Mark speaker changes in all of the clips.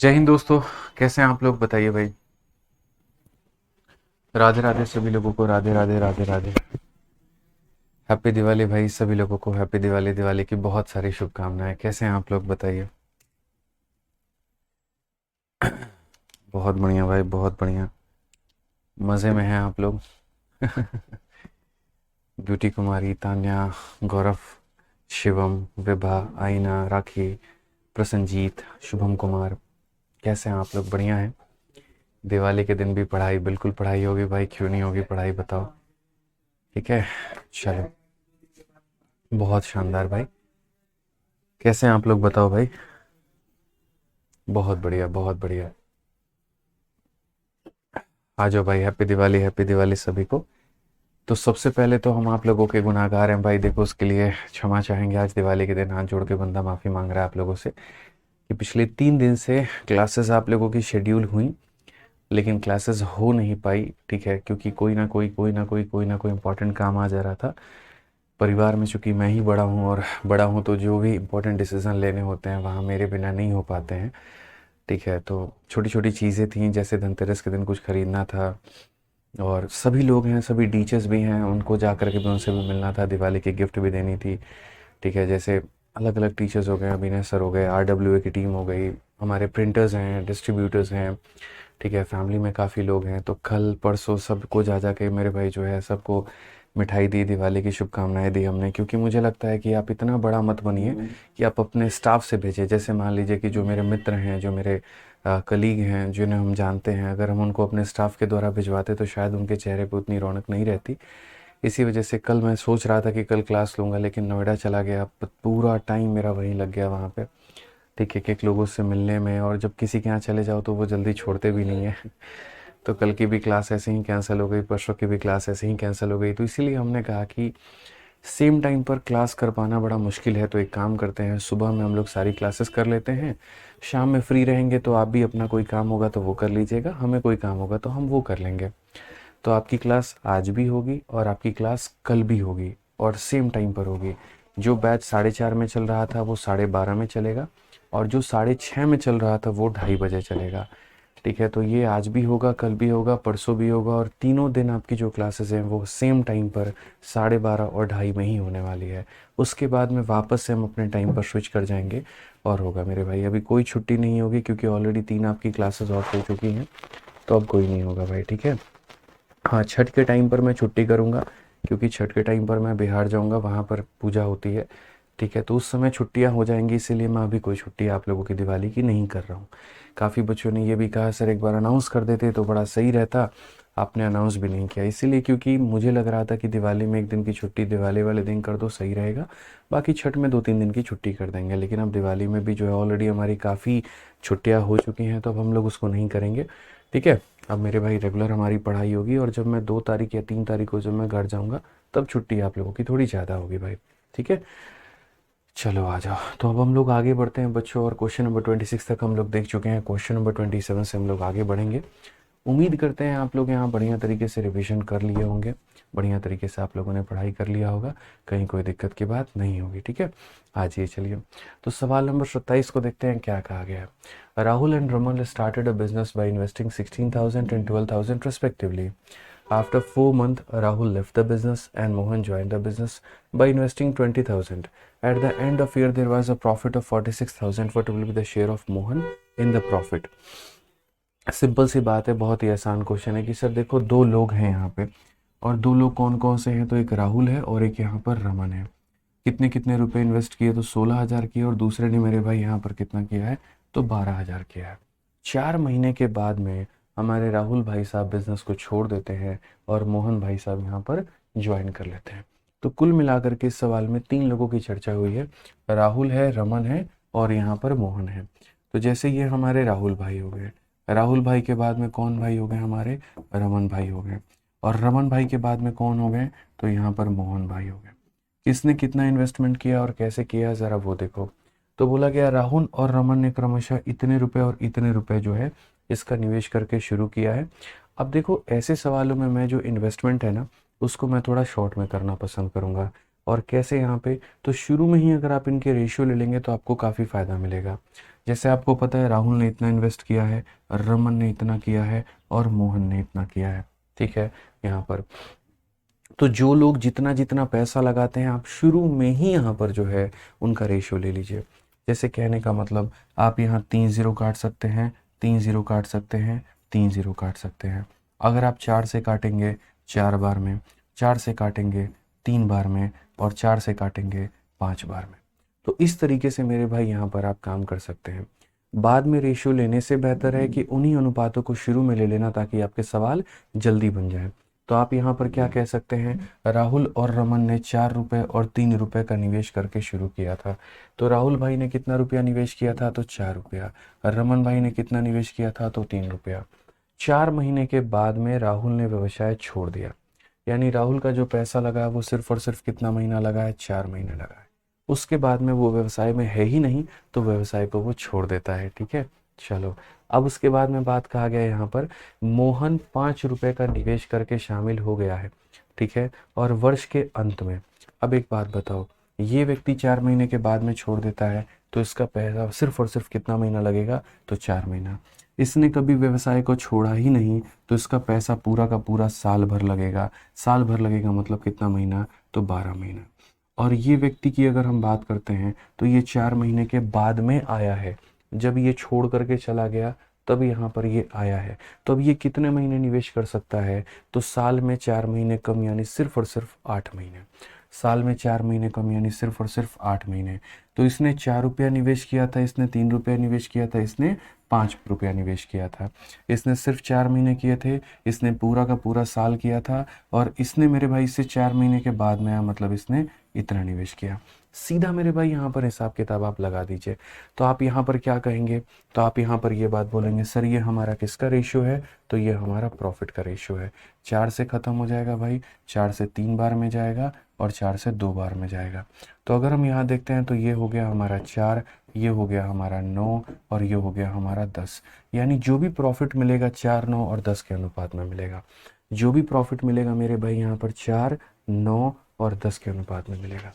Speaker 1: जय हिंद दोस्तों। कैसे हैं आप लोग बताइए भाई। राधे राधे सभी लोगों को, राधे राधे राधे राधे। हैप्पी दिवाली भाई, सभी लोगों को हैप्पी दिवाली। दिवाली की बहुत सारी शुभकामनाएं। कैसे हैं आप लोग बताइए। बहुत बढ़िया भाई, बहुत बढ़िया। मज़े में हैं आप लोग। ब्यूटी कुमारी, तान्या, गौरव, शिवम, विभा, आईना, राखी, प्रसन्नजीत, शुभम कुमार। कैसे हैं आप लोग? बढ़िया हैं। दिवाली के दिन भी पढ़ाई, बिल्कुल पढ़ाई होगी भाई, क्यों नहीं होगी पढ़ाई बताओ। ठीक है, चलो। बहुत शानदार भाई। कैसे हैं आप लोग बताओ भाई। बहुत बढ़िया, बहुत बढ़िया। आ जाओ भाई, हैप्पी दिवाली, हैप्पी दिवाली सभी को। तो सबसे पहले तो हम आप लोगों के गुनाहगार हैं भाई, देखो उसके लिए क्षमा चाहेंगे। आज दिवाली के दिन हाथ जोड़ के बंदा माफ़ी मांग रहा है आप लोगों से कि पिछले 3 दिन से क्लासेस आप लोगों की शेड्यूल हुई, लेकिन क्लासेस हो नहीं पाई। ठीक है, क्योंकि कोई ना कोई इंपॉर्टेंट काम आ जा रहा था परिवार में। चूंकि मैं ही बड़ा हूँ और बड़ा हूँ तो जो भी इंपॉर्टेंट डिसीजन लेने होते हैं वहाँ मेरे बिना नहीं हो पाते हैं। ठीक है, तो छोटी छोटी चीज़ें थी, जैसे धनतेरस के दिन कुछ खरीदना था और सभी लोग हैं, सभी टीचर्स भी हैं, उनको जा कर के भी उनसे भी मिलना था, दिवाली की गिफ्ट भी देनी थी। ठीक है, जैसे अलग अलग टीचर्स हो गए, अभिनय सर हो गए, RWA की टीम हो गई, हमारे प्रिंटर्स हैं, डिस्ट्रीब्यूटर्स हैं। ठीक है, फैमिली में काफ़ी लोग हैं, तो कल परसों सबको जा जा के मेरे भाई जो है सबको मिठाई दी, दिवाली की शुभकामनाएं दी हमने। क्योंकि मुझे लगता है कि आप इतना बड़ा मत बनिए कि आप अपने स्टाफ से भेजें। जैसे मान लीजिए कि जो मेरे मित्र हैं, जो मेरे कलीग हैं, जिन्हें हम जानते हैं, अगर हम उनको अपने स्टाफ के द्वारा भिजवाते तो शायद उनके चेहरे पे उतनी रौनक नहीं रहती। इसी वजह से कल मैं सोच रहा था कि कल क्लास लूँगा, लेकिन नोएडा चला गया, पूरा टाइम मेरा वहीं लग गया वहाँ पे। ठीक है, एक लोगों से मिलने में, और जब किसी के यहाँ चले जाओ तो वो जल्दी छोड़ते भी नहीं है। तो कल की भी क्लास ऐसे ही कैंसिल हो गई, परसों की भी क्लास ऐसे ही कैंसिल हो गई। तो इसीलिए हमने कहा कि सेम टाइम पर क्लास कर पाना बड़ा मुश्किल है, तो एक काम करते हैं, सुबह में हम लोग सारी क्लासेस कर लेते हैं, शाम में फ्री रहेंगे तो आप भी अपना कोई काम होगा तो वो कर लीजिएगा, हमें कोई काम होगा तो हम वो कर लेंगे। तो आपकी क्लास आज भी होगी और आपकी क्लास कल भी होगी और सेम टाइम पर होगी। जो बैच 4:30 में चल रहा था वो 12:30 में चलेगा, और जो 6:30 में चल रहा था वो 2:30 बजे चलेगा। ठीक है, तो ये आज भी होगा, कल भी होगा, परसों भी होगा, और तीनों दिन आपकी जो क्लासेस हैं वो सेम टाइम पर 12:30 और 2:30 में ही होने वाली है। उसके बाद में वापस से हम अपने टाइम पर स्विच कर जाएंगे और होगा मेरे भाई। अभी कोई छुट्टी नहीं होगी क्योंकि ऑलरेडी 3 आपकी क्लासेस ऑफ हो चुकी हैं, तो अब कोई नहीं होगा भाई। ठीक है। हाँ, छठ के टाइम पर मैं छुट्टी करूँगा, क्योंकि छठ के टाइम पर मैं बिहार जाऊँगा, वहाँ पर पूजा होती है। ठीक है, तो उस समय छुट्टियाँ हो जाएंगी, इसीलिए मैं अभी कोई छुट्टी आप लोगों की दिवाली की नहीं कर रहा हूँ। काफ़ी बच्चों ने ये भी कहा सर एक बार अनाउंस कर देते तो बड़ा सही रहता, आपने अनाउंस भी नहीं किया। इसीलिए क्योंकि मुझे लग रहा था कि दिवाली में एक दिन की छुट्टी दिवाली वाले दिन कर दो, सही रहेगा। बाकी छठ में 2-3 दिन की छुट्टी कर देंगे, लेकिन अब दिवाली में भी जो है ऑलरेडी हमारी काफ़ी छुट्टियाँ हो चुकी हैं, तो अब हम लोग उसको नहीं करेंगे। ठीक है, अब मेरे भाई रेगुलर हमारी पढ़ाई होगी, और जब मैं 2 तारीख या 3 तारीख को जब मैं घर जाऊँगा तब छुट्टी आप लोगों की थोड़ी ज़्यादा होगी भाई। ठीक है, चलो आ जाओ। तो अब हम लोग आगे बढ़ते हैं बच्चों, और क्वेश्चन नंबर 26 तक हम लोग देख चुके हैं। क्वेश्चन नंबर 27 से हम लोग आगे बढ़ेंगे। उम्मीद करते हैं आप लोग यहाँ बढ़िया तरीके से रिवीजन कर लिए होंगे, बढ़िया तरीके से आप लोगों ने पढ़ाई कर लिया होगा, कहीं कोई दिक्कत की बात नहीं होगी। ठीक है, आज ये चलिए। तो सवाल नंबर 27 को देखते हैं क्या कहा गया है। Rahul and Raman started a business by investing 16,000 and 12,000 respectively. After 4 months, Rahul left the business and Mohan joined the business by investing 20,000. At the end of year, there was a profit of 46,000. What will be the share of Mohan in the profit? Simple सी बात है, बहुत ही आसान question है कि sir देखो दो लोग हैं यहाँ पे, और दो लोग कौन कौन से हैं, तो एक राहुल है और एक यहाँ पर रमन है। कितने कितने रुपए इन्वेस्ट किए, तो 16,000 किए, और दूसरे ने मेरे भाई यहाँ पर कितना किया है, तो 12,000 किया है। 4 महीने के बाद में हमारे राहुल भाई साहब बिजनेस को छोड़ देते हैं और मोहन भाई साहब यहाँ पर ज्वाइन कर लेते हैं। तो कुल मिलाकर के इस सवाल में 3 लोगों की चर्चा हुई है, राहुल है, रमन है और यहाँ पर मोहन है। तो जैसे ये हमारे राहुल भाई हो गए, राहुल भाई के बाद में कौन भाई हो गए, हमारे रमन भाई हो गए, और रमन भाई के बाद में कौन हो गए, तो यहाँ पर मोहन भाई हो गए। किसने कितना इन्वेस्टमेंट किया और कैसे किया, ज़रा वो देखो। तो बोला गया राहुल और रमन ने क्रमशः इतने रुपए और इतने रुपए जो है इसका निवेश करके शुरू किया है। अब देखो ऐसे सवालों में मैं जो इन्वेस्टमेंट है ना उसको मैं थोड़ा शॉर्ट में करना पसंद करूँगा। और कैसे यहाँ पे, तो शुरू में ही अगर आप इनके रेशियो ले लेंगे तो आपको काफ़ी फ़ायदा मिलेगा। जैसे आपको पता है राहुल ने इतना इन्वेस्ट किया है, रमन ने इतना किया है और मोहन ने इतना किया है, ठीक है। यहाँ पर तो जो लोग जितना जितना पैसा लगाते हैं आप शुरू में ही यहाँ पर जो है उनका रेशियो ले लीजिए। जैसे कहने का मतलब आप यहाँ 3 ज़ीरो काट सकते हैं, 3 ज़ीरो काट सकते हैं, 3 ज़ीरो काट सकते हैं। अगर आप 4 से काटेंगे 4 बार में, 4 से काटेंगे 3 बार में और 4 से काटेंगे 5 बार में। तो इस तरीके से मेरे भाई यहाँ पर आप काम कर सकते हैं। बाद में रेशियो लेने से बेहतर है कि उन्हीं अनुपातों को शुरू में ले लेना ताकि आपके सवाल जल्दी बन जाए। तो आप यहाँ पर क्या कह सकते हैं, राहुल और रमन ने 4 रुपए और 3 रुपए का निवेश करके शुरू किया था। तो राहुल भाई ने कितना रुपया निवेश किया था, तो 4 रुपया। रमन भाई ने कितना निवेश किया था, तो 3 रुपया। 4 महीने के बाद में राहुल ने व्यवसाय छोड़ दिया, यानी राहुल का जो पैसा लगा वो सिर्फ और सिर्फ कितना महीना लगा है, 4 महीने लगा है। उसके बाद में वो व्यवसाय में है ही नहीं, तो व्यवसाय को वो छोड़ देता है, ठीक है। चलो, अब उसके बाद में बात कहा गया यहाँ पर मोहन 5 रुपए का निवेश करके शामिल हो गया है, ठीक है। और वर्ष के अंत में, अब एक बात बताओ, ये व्यक्ति 4 महीने के बाद में छोड़ देता है तो इसका पैसा सिर्फ और सिर्फ कितना महीना लगेगा, तो 4 महीना। इसने कभी व्यवसाय को छोड़ा ही नहीं तो इसका पैसा पूरा का पूरा साल भर लगेगा। साल भर लगेगा मतलब कितना महीना, तो 12 महीना। और ये व्यक्ति की अगर हम बात करते हैं तो ये 4 महीने के बाद में आया है, जब ये छोड़ करके चला गया तब यहाँ पर ये आया है। तो अब ये कितने महीने निवेश कर सकता है, तो साल में 4 महीने कम यानी सिर्फ और सिर्फ 8 महीने। साल में 4 महीने कम यानी सिर्फ और सिर्फ 8 महीने। तो इसने 4 रुपया निवेश किया था, इसने 3 रुपया निवेश किया था, इसने 5 रुपया निवेश किया था। इसने सिर्फ 4 महीने किए थे, इसने पूरा का पूरा साल किया था, और इसने मेरे भाई से 4 महीने के बाद में आया, मतलब इसने इतना निवेश किया। सीधा मेरे भाई यहाँ पर हिसाब किताब आप लगा दीजिए। तो आप यहाँ पर क्या कहेंगे, तो आप यहाँ पर ये बात बोलेंगे, सर ये हमारा किसका रेशियो है, तो ये हमारा प्रॉफिट का रेशियो है। 4 से ख़त्म हो जाएगा भाई, 4 से 3 बार में जाएगा और 4 से 2 बार में जाएगा। तो अगर हम यहाँ देखते हैं तो ये हो गया हमारा 4, ये हो गया हमारा 9 और ये हो गया हमारा 10। यानी जो भी प्रॉफिट मिलेगा 4, 9 और 10 के अनुपात में मिलेगा। जो भी प्रॉफिट मिलेगा मेरे भाई यहाँ पर 4, 9 और 10 के अनुपात में मिलेगा,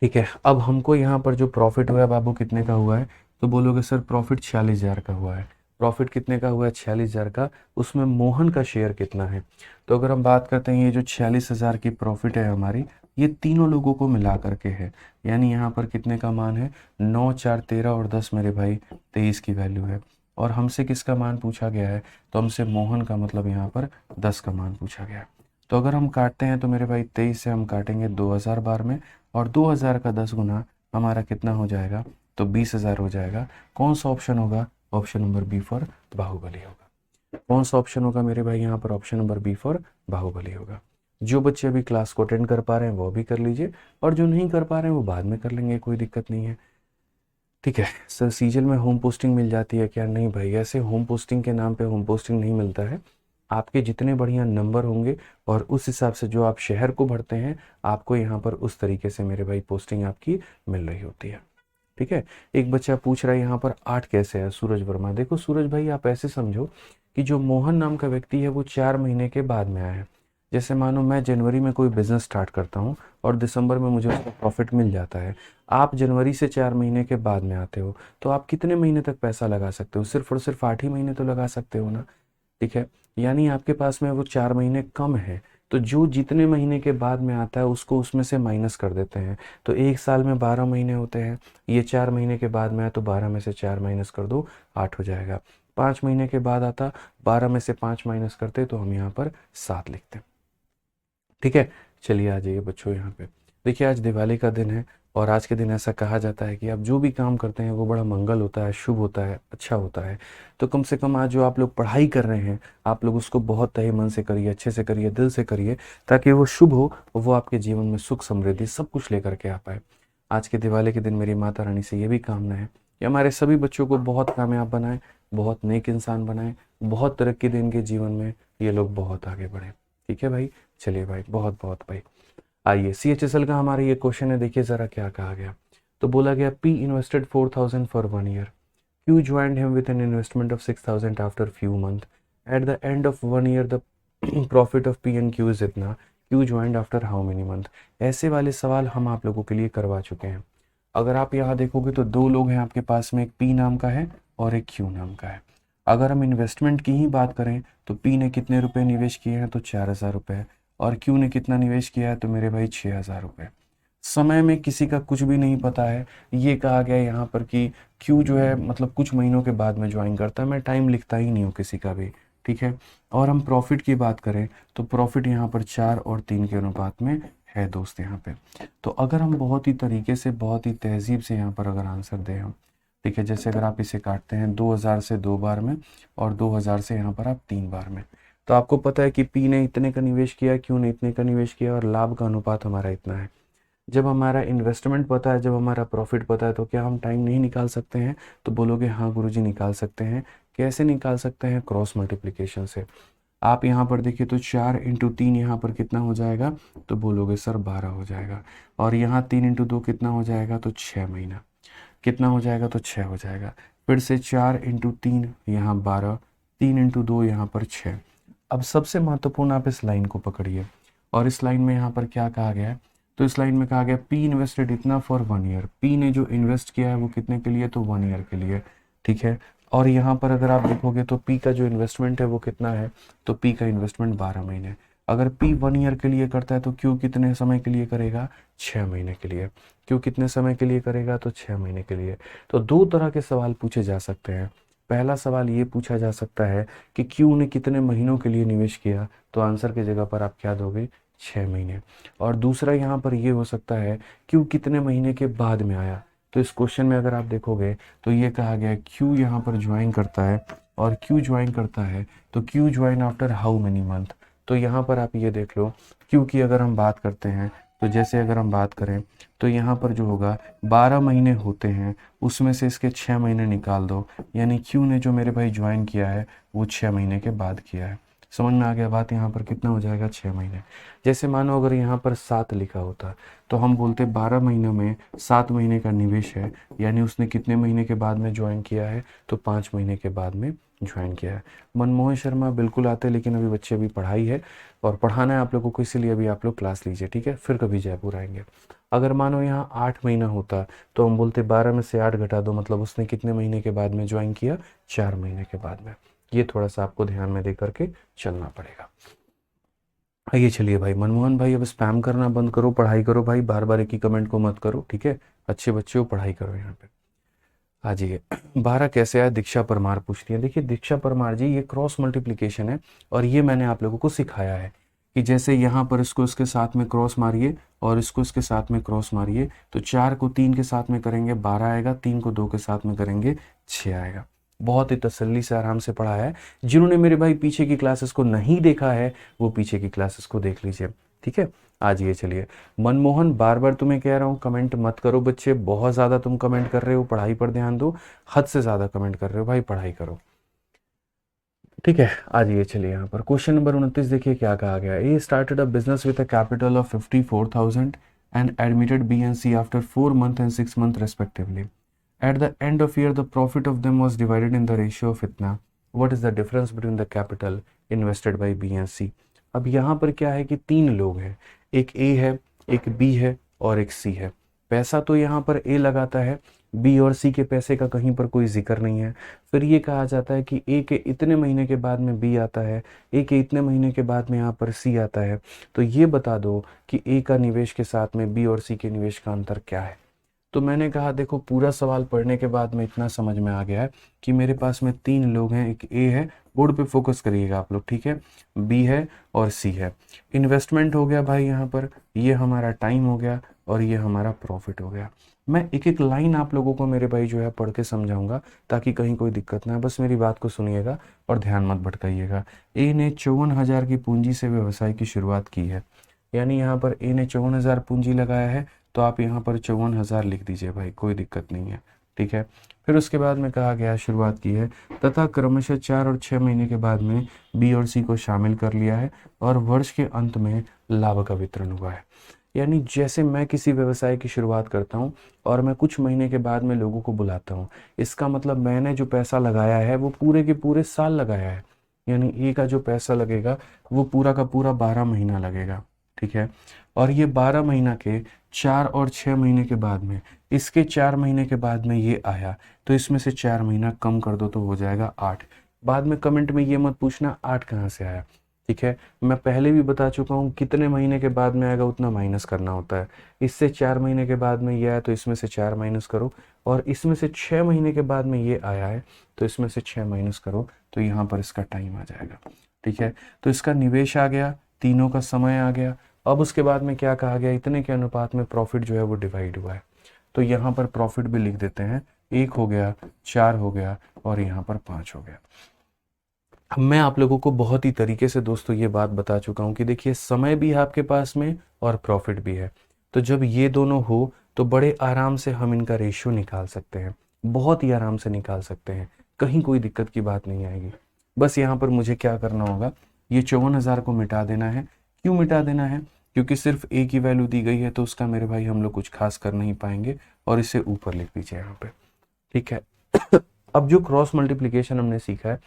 Speaker 1: ठीक है। अब हमको यहाँ पर जो प्रॉफिट हुआ है बाबू कितने का हुआ है, तो बोलोगे सर प्रॉफिट 46,000 का हुआ है। प्रॉफिट कितने का हुआ है, 46,000 का। उसमें मोहन का शेयर कितना है, तो अगर हम बात करते हैं ये जो 46,000 की प्रॉफिट है हमारी, ये तीनों लोगों को मिला करके है। यानी यहाँ पर कितने का मान है, 9, 4, 13 और 10 मेरे भाई 23 की वैल्यू है। और हमसे किसका मान पूछा गया है, तो हमसे मोहन का मतलब यहाँ पर 10 का मान पूछा गया है। तो अगर हम काटते हैं तो मेरे भाई 23 से हम काटेंगे 2000 बार में, और 2000 का 10 गुना हमारा कितना हो जाएगा, तो 20,000 हो जाएगा। कौन सा ऑप्शन होगा, option number B for Baahubali होगा। कौन सा ऑप्शन होगा मेरे भाई यहाँ पर, option number B for Baahubali होगा। जो बच्चे अभी क्लास को अटेंड कर पा रहे हैं वो भी कर लीजिए, और जो नहीं कर पा रहे हैं वो बाद में कर लेंगे, कोई दिक्कत नहीं है, ठीक है। सर सीजल में होम पोस्टिंग मिल जाती है क्या, नहीं भाई, ऐसे होम पोस्टिंग के नाम पे होम पोस्टिंग नहीं मिलता है। आपके जितने बढ़िया नंबर होंगे और उस हिसाब से जो आप शहर को भरते हैं, आपको यहाँ पर उस तरीके से मेरे भाई पोस्टिंग आपकी मिल रही होती है, ठीक है। एक बच्चा पूछ रहा है यहाँ पर 8 कैसे है, सूरज वर्मा। देखो सूरज भाई, आप ऐसे समझो कि जो मोहन नाम का व्यक्ति है वो 4 महीने के बाद में आया है। जैसे मानो मैं जनवरी में कोई बिजनेस स्टार्ट करता हूँ और दिसंबर में मुझे उसका प्रॉफिट मिल जाता है। आप जनवरी से 4 महीने के बाद में आते हो, तो आप कितने महीने तक पैसा लगा सकते हो, सिर्फ और सिर्फ 8 ही महीने तो लगा सकते हो ना, ठीक है। यानी आपके पास में वो 4 महीने कम है, तो जो जितने महीने के बाद में आता है उसको उसमें से माइनस कर देते हैं। तो एक साल में 12 महीने होते हैं, ये 4 महीने के बाद में आया तो 12 में से 4 माइनस कर दो, 8 हो जाएगा। 5 महीने के बाद आता, 12 में से 5 माइनस करते तो हम यहाँ पर 7 लिखते, ठीक है। चलिए आ जाइए बच्चों यहाँ पे। देखिए आज दिवाली का दिन है, और आज के दिन ऐसा कहा जाता है कि आप जो भी काम करते हैं वो बड़ा मंगल होता है, शुभ होता है, अच्छा होता है। तो कम से कम आज जो आप लोग पढ़ाई कर रहे हैं, आप लोग उसको बहुत तहे मन से करिए, अच्छे से करिए, दिल से करिए, ताकि वो शुभ हो, वो आपके जीवन में सुख समृद्धि सब कुछ लेकर के आ पाए। आज के दिवाली के दिन मेरी माता रानी से ये भी कामना है कि हमारे सभी बच्चों को बहुत कामयाब बनाए, बहुत नेक इंसान बनाए, बहुत तरक्की दें इनके जीवन में, ये लोग बहुत आगे बढ़े, ठीक है भाई। चलिए भाई, बहुत बहुत भाई। आइए CHSL का हमारा ये क्वेश्चन है, देखिए जरा क्या कहा गया। तो बोला गया P invested 4,000 for 1 year, Q joined him with N investment of 6,000 after few month, eight the end of 1 year the profit of P and Q is इतना, Q joined after how many month. ऐसे वाले सवाल हम आप लोगों के लिए करवा चुके हैं। अगर आप यहाँ देखोगे तो दो लोग हैं आपके पास में, एक पी नाम का है और एक क्यू नाम का है। अगर हम इन्वेस्टमेंट की ही बात करें तो पी ने कितने रुपए निवेश किए हैं, तो 4,000 रुपये, और क्यू ने कितना निवेश किया है, तो मेरे भाई 6,000 रुपये। समय में किसी का कुछ भी नहीं पता है। ये कहा गया है यहाँ पर कि क्यू जो है मतलब कुछ महीनों के बाद में ज्वाइन करता है, मैं टाइम लिखता ही नहीं हूँ किसी का भी, ठीक है। और हम प्रॉफिट की बात करें तो प्रॉफिट यहाँ पर 4 और 3 के अनुपात में है दोस्त यहाँ पे। तो अगर हम बहुत ही तरीके से, बहुत ही तहजीब से यहाँ पर अगर आंसर दें हम, ठीक है, जैसे अगर आप इसे काटते हैं 2000 से 2 बार में और 2000 से यहाँ पर आप 3 बार में, तो आपको पता है कि पी ने इतने का निवेश किया, क्यू ने इतने का निवेश किया, और लाभ का अनुपात हमारा इतना है। जब हमारा इन्वेस्टमेंट पता है, जब हमारा प्रॉफिट पता है, तो क्या हम टाइम नहीं निकाल सकते हैं? तो बोलोगे हाँ गुरुजी निकाल सकते हैं। कैसे निकाल सकते हैं? क्रॉस मल्टीप्लिकेशन से। आप यहाँ पर देखिए तो 4 इंटू 3 यहाँ पर कितना हो जाएगा, तो बोलोगे सर 12 हो जाएगा। और यहाँ 3 इंटू 2 कितना हो जाएगा, तो 6 महीना। कितना हो जाएगा, तो 6 हो जाएगा। फिर से 4 इंटू 3 यहाँ 12, 3 इंटू 2 यहाँ पर 6। अब सबसे महत्वपूर्ण आप इस लाइन को पकड़िए, और इस लाइन में यहाँ पर क्या कहा गया है, तो इस लाइन में कहा गया पी इन्वेस्टेड इतना फॉर 1 ईयर। पी ने जो इन्वेस्ट किया है वो कितने के लिए, तो 1 ईयर के लिए, ठीक है। और यहाँ पर अगर आप देखोगे तो पी का जो इन्वेस्टमेंट है वो कितना है, तो पी का इन्वेस्टमेंट 12 महीने। अगर पी 1 ईयर के लिए करता है तो क्यू कितने समय के लिए करेगा, 6 महीने के लिए। क्यू कितने समय के लिए करेगा, तो 6 महीने के लिए। तो दो तरह के सवाल पूछे जा सकते हैं। पहला सवाल ये पूछा जा सकता है कि क्यू ने कितने महीनों के लिए निवेश किया, तो आंसर की जगह पर आप क्या दोगे, 6 महीने। और दूसरा यहाँ पर ये हो सकता है क्यू कितने महीने के बाद में आया। तो इस क्वेश्चन में अगर आप देखोगे तो ये कहा गया क्यू यहाँ पर ज्वाइन करता है, और क्यू ज्वाइन करता है तो Q join after how many month. तो यहाँ पर आप ये देख लो, क्यू की अगर हम बात करते हैं तो जैसे अगर हम बात करें तो यहाँ पर जो होगा 12 महीने होते हैं, उसमें से इसके 6 महीने निकाल दो, यानी क्यू ने जो मेरे भाई ज्वाइन किया है वो 6 महीने के बाद किया है। समझ में आ गया बात? यहाँ पर कितना हो जाएगा, 6 महीने। जैसे मानो अगर यहाँ पर 7 लिखा होता तो हम बोलते 12 महीनों में 7 महीने का निवेश है, यानी उसने कितने महीने के बाद में ज्वाइन किया है, तो 5 महीने के बाद में ज्वाइन किया है। मनमोहन शर्मा बिल्कुल आते, लेकिन अभी बच्चे अभी पढ़ाई है और पढ़ाना है आप लोगों को, इसीलिए अभी आप लोग क्लास लीजिए, ठीक है, फिर कभी जयपुर आएंगे। अगर मानो यहाँ 8 महीना होता तो हम बोलते 12 में से 8 घटा दो, मतलब उसने कितने महीने के बाद में ज्वाइन किया, 4 महीने के बाद में। ये थोड़ा सा आपको ध्यान में दे करके चलना पड़ेगा। आइए चलिए भाई, मनमोहन भाई अब स्पैम करना बंद करो, पढ़ाई करो भाई, बार बार एक ही कमेंट को मत करो, ठीक है। अच्छे बच्चे हो, पढ़ाई करो यहाँ पे। आ जाइए। 12 कैसे आया, दीक्षा परमार पूछती है। देखिए दीक्षा परमार जी, ये क्रॉस मल्टीप्लिकेशन है, और ये मैंने आप लोगों को सिखाया है कि जैसे यहाँ पर इसको इसके साथ में क्रॉस मारिए और इसको इसके साथ में क्रॉस मारिए, तो 4 को 3 के साथ में करेंगे 12 आएगा, 3 को 2 के साथ में करेंगे 6 आएगा। बहुत ही तसल्ली से आराम से पढ़ा है। जिन्होंने मेरे भाई पीछे की क्लासेस को नहीं देखा है वो पीछे की क्लासेस को देख लीजिए, ठीक है। आज ये चलिए, मनमोहन बार बार तुम्हें कह रहा हूँ कमेंट मत करो बच्चे, बहुत ज़्यादा तुम कमेंट कर रहे हो, पढ़ाई पर ध्यान दो। हद से ज़्यादा कमेंट कर रहे हो भाई, पढ़ाई करो, ठीक है। आज ये चलिए यहाँ पर क्वेश्चन नंबर 29 देखिए क्या कहा गया। A started a business with a capital of 54,000 and admitted B and C after 4 months and 6 months respectively. At the end of year, the profit of them was divided in the ratio of इतना. What is the difference between the capital invested by B and C? अब यहाँ पर क्या है कि 3 लोग हैं, एक A है, एक B है और एक C है। पैसा तो यहाँ पर A लगाता है, B और C के पैसे का कहीं पर कोई जिक्र नहीं है। फिर ये कहा जाता है कि A के इतने महीने के बाद में B आता है, A के इतने महीने के बाद में यहाँ पर C आता है। तो ये बता दो कि A का निवेश के साथ में B और C के निवेश का अंतर क्या है। तो मैंने कहा देखो पूरा सवाल पढ़ने के बाद में इतना समझ में आ गया है कि मेरे पास में 3 लोग हैं, एक ए है, बोर्ड पे फोकस करिएगा आप लोग, ठीक है, बी है और सी है। इन्वेस्टमेंट हो गया भाई यहाँ पर, ये हमारा टाइम हो गया और ये हमारा प्रॉफिट हो गया। मैं एक एक लाइन आप लोगों को मेरे भाई जो है पढ़ के समझाऊंगा ताकि कहीं कोई दिक्कत ना है, बस मेरी बात को सुनिएगा और ध्यान मत भटकाइएगा। ए ने 54,000 की पूंजी से व्यवसाय की शुरुआत की है, यानी यहाँ पर ए ने 54,000 पूंजी लगाया है, तो आप यहाँ पर 54,000 लिख दीजिए भाई, कोई दिक्कत नहीं है, ठीक है। फिर उसके बाद में कहा गया शुरुआत की है तथा क्रमशः 4 और 6 महीने के बाद में बी और सी को शामिल कर लिया है और वर्ष के अंत में लाभ का वितरण हुआ है। यानी जैसे मैं किसी व्यवसाय की शुरुआत करता हूँ और मैं कुछ महीने के बाद में लोगों को बुलाता हूँ, इसका मतलब मैंने जो पैसा लगाया है वो पूरे के पूरे साल लगाया है, यानी ए का जो पैसा लगेगा वो पूरा का पूरा 12 महीना लगेगा, ठीक है। और ये 12 महीना के 4 और 6 महीने के बाद में इसके 4 महीने के बाद में ये आया, तो इसमें से 4 महीना कम कर दो तो हो जाएगा 8। बाद में कमेंट में ये मत पूछना 8 कहाँ से आया, ठीक है। मैं पहले भी बता चुका हूँ कितने महीने के बाद में आएगा उतना माइनस करना होता है। इससे 4 महीने के बाद में ये आया तो इसमें से 4 माइनस करो, और इसमें से 6 महीने के बाद में ये आया है तो इसमें से 6 माइनस करो, तो यहाँ पर इसका टाइम आ जाएगा, ठीक है। तो इसका निवेश आ गया, तीनों का समय आ गया। अब उसके बाद में क्या कहा गया, इतने के अनुपात में प्रॉफिट जो है वो डिवाइड हुआ है, तो यहाँ पर प्रॉफिट भी लिख देते हैं। 1 हो गया, 4 हो गया, और यहाँ पर 5 हो गया। अब मैं आप लोगों को बहुत ही तरीके से दोस्तों ये बात बता चुका हूँ कि देखिए समय भी है आपके पास में और प्रॉफिट भी है, तो जब ये दोनों हो तो बड़े आराम से हम इनका रेशियो निकाल सकते हैं, बहुत ही आराम से निकाल सकते हैं, कहीं कोई दिक्कत की बात नहीं आएगी। बस यहाँ पर मुझे क्या करना होगा, ये 54,000 को मिटा देना है। क्यों मिटा देना है, क्योंकि सिर्फ एक ही वैल्यू दी गई है, तो उसका मेरे भाई हम लोग कुछ खास कर नहीं पाएंगे, और इसे ऊपर लिख दीजिए यहाँ पे, ठीक है। अब जो क्रॉस मल्टीप्लीकेशन हमने सीखा है,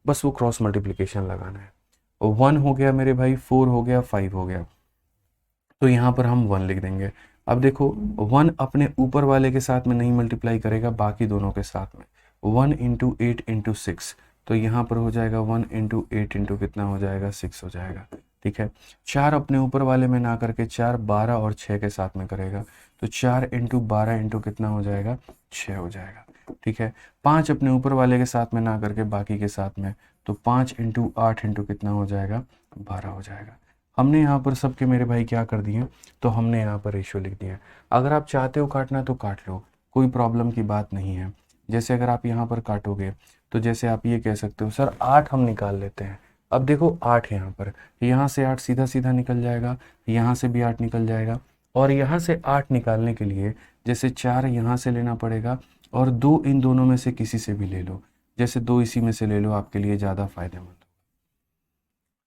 Speaker 1: बस वो क्रॉस मल्टीप्लीकेशन लगाना है। 1 हो गया मेरे भाई, 4 हो गया, 5 हो गया, तो यहाँ पर हम 1 लिख देंगे। अब देखो 1 अपने ऊपर वाले के साथ में नहीं मल्टीप्लाई करेगा, बाकी दोनों के साथ में 1 इंटू 8 इंटू 6, तो यहाँ पर हो जाएगा 1 इंटू 8 इंटू कितना हो जाएगा, 6 हो जाएगा, ठीक है। 4 अपने ऊपर वाले में ना करके 4 12 और 6 के साथ में करेगा, तो 4 इंटू 12 इंटू कितना हो जाएगा, 6 हो जाएगा, ठीक है। 5 अपने ऊपर वाले के साथ में ना करके बाकी के साथ में, तो 5 इंटू 8 इंटू कितना हो जाएगा, 12 हो जाएगा। हमने यहाँ पर सबके मेरे भाई क्या कर दिए, तो हमने यहाँ पर रेशियो लिख दिया। अगर आप चाहते हो काटना तो काट लो, कोई प्रॉब्लम की बात नहीं है। जैसे अगर आप यहाँ पर काटोगे तो जैसे आप ये कह सकते हो सर 8 हम निकाल लेते हैं। अब देखो 8 यहाँ पर, यहाँ से 8 सीधा सीधा निकल जाएगा, यहाँ से भी 8 निकल जाएगा, और यहाँ से 8 निकालने के लिए जैसे 4 यहाँ से लेना पड़ेगा, और 2 इन दोनों में से किसी से भी ले लो, जैसे 2 इसी में से ले लो, आपके लिए ज़्यादा फायदेमंद।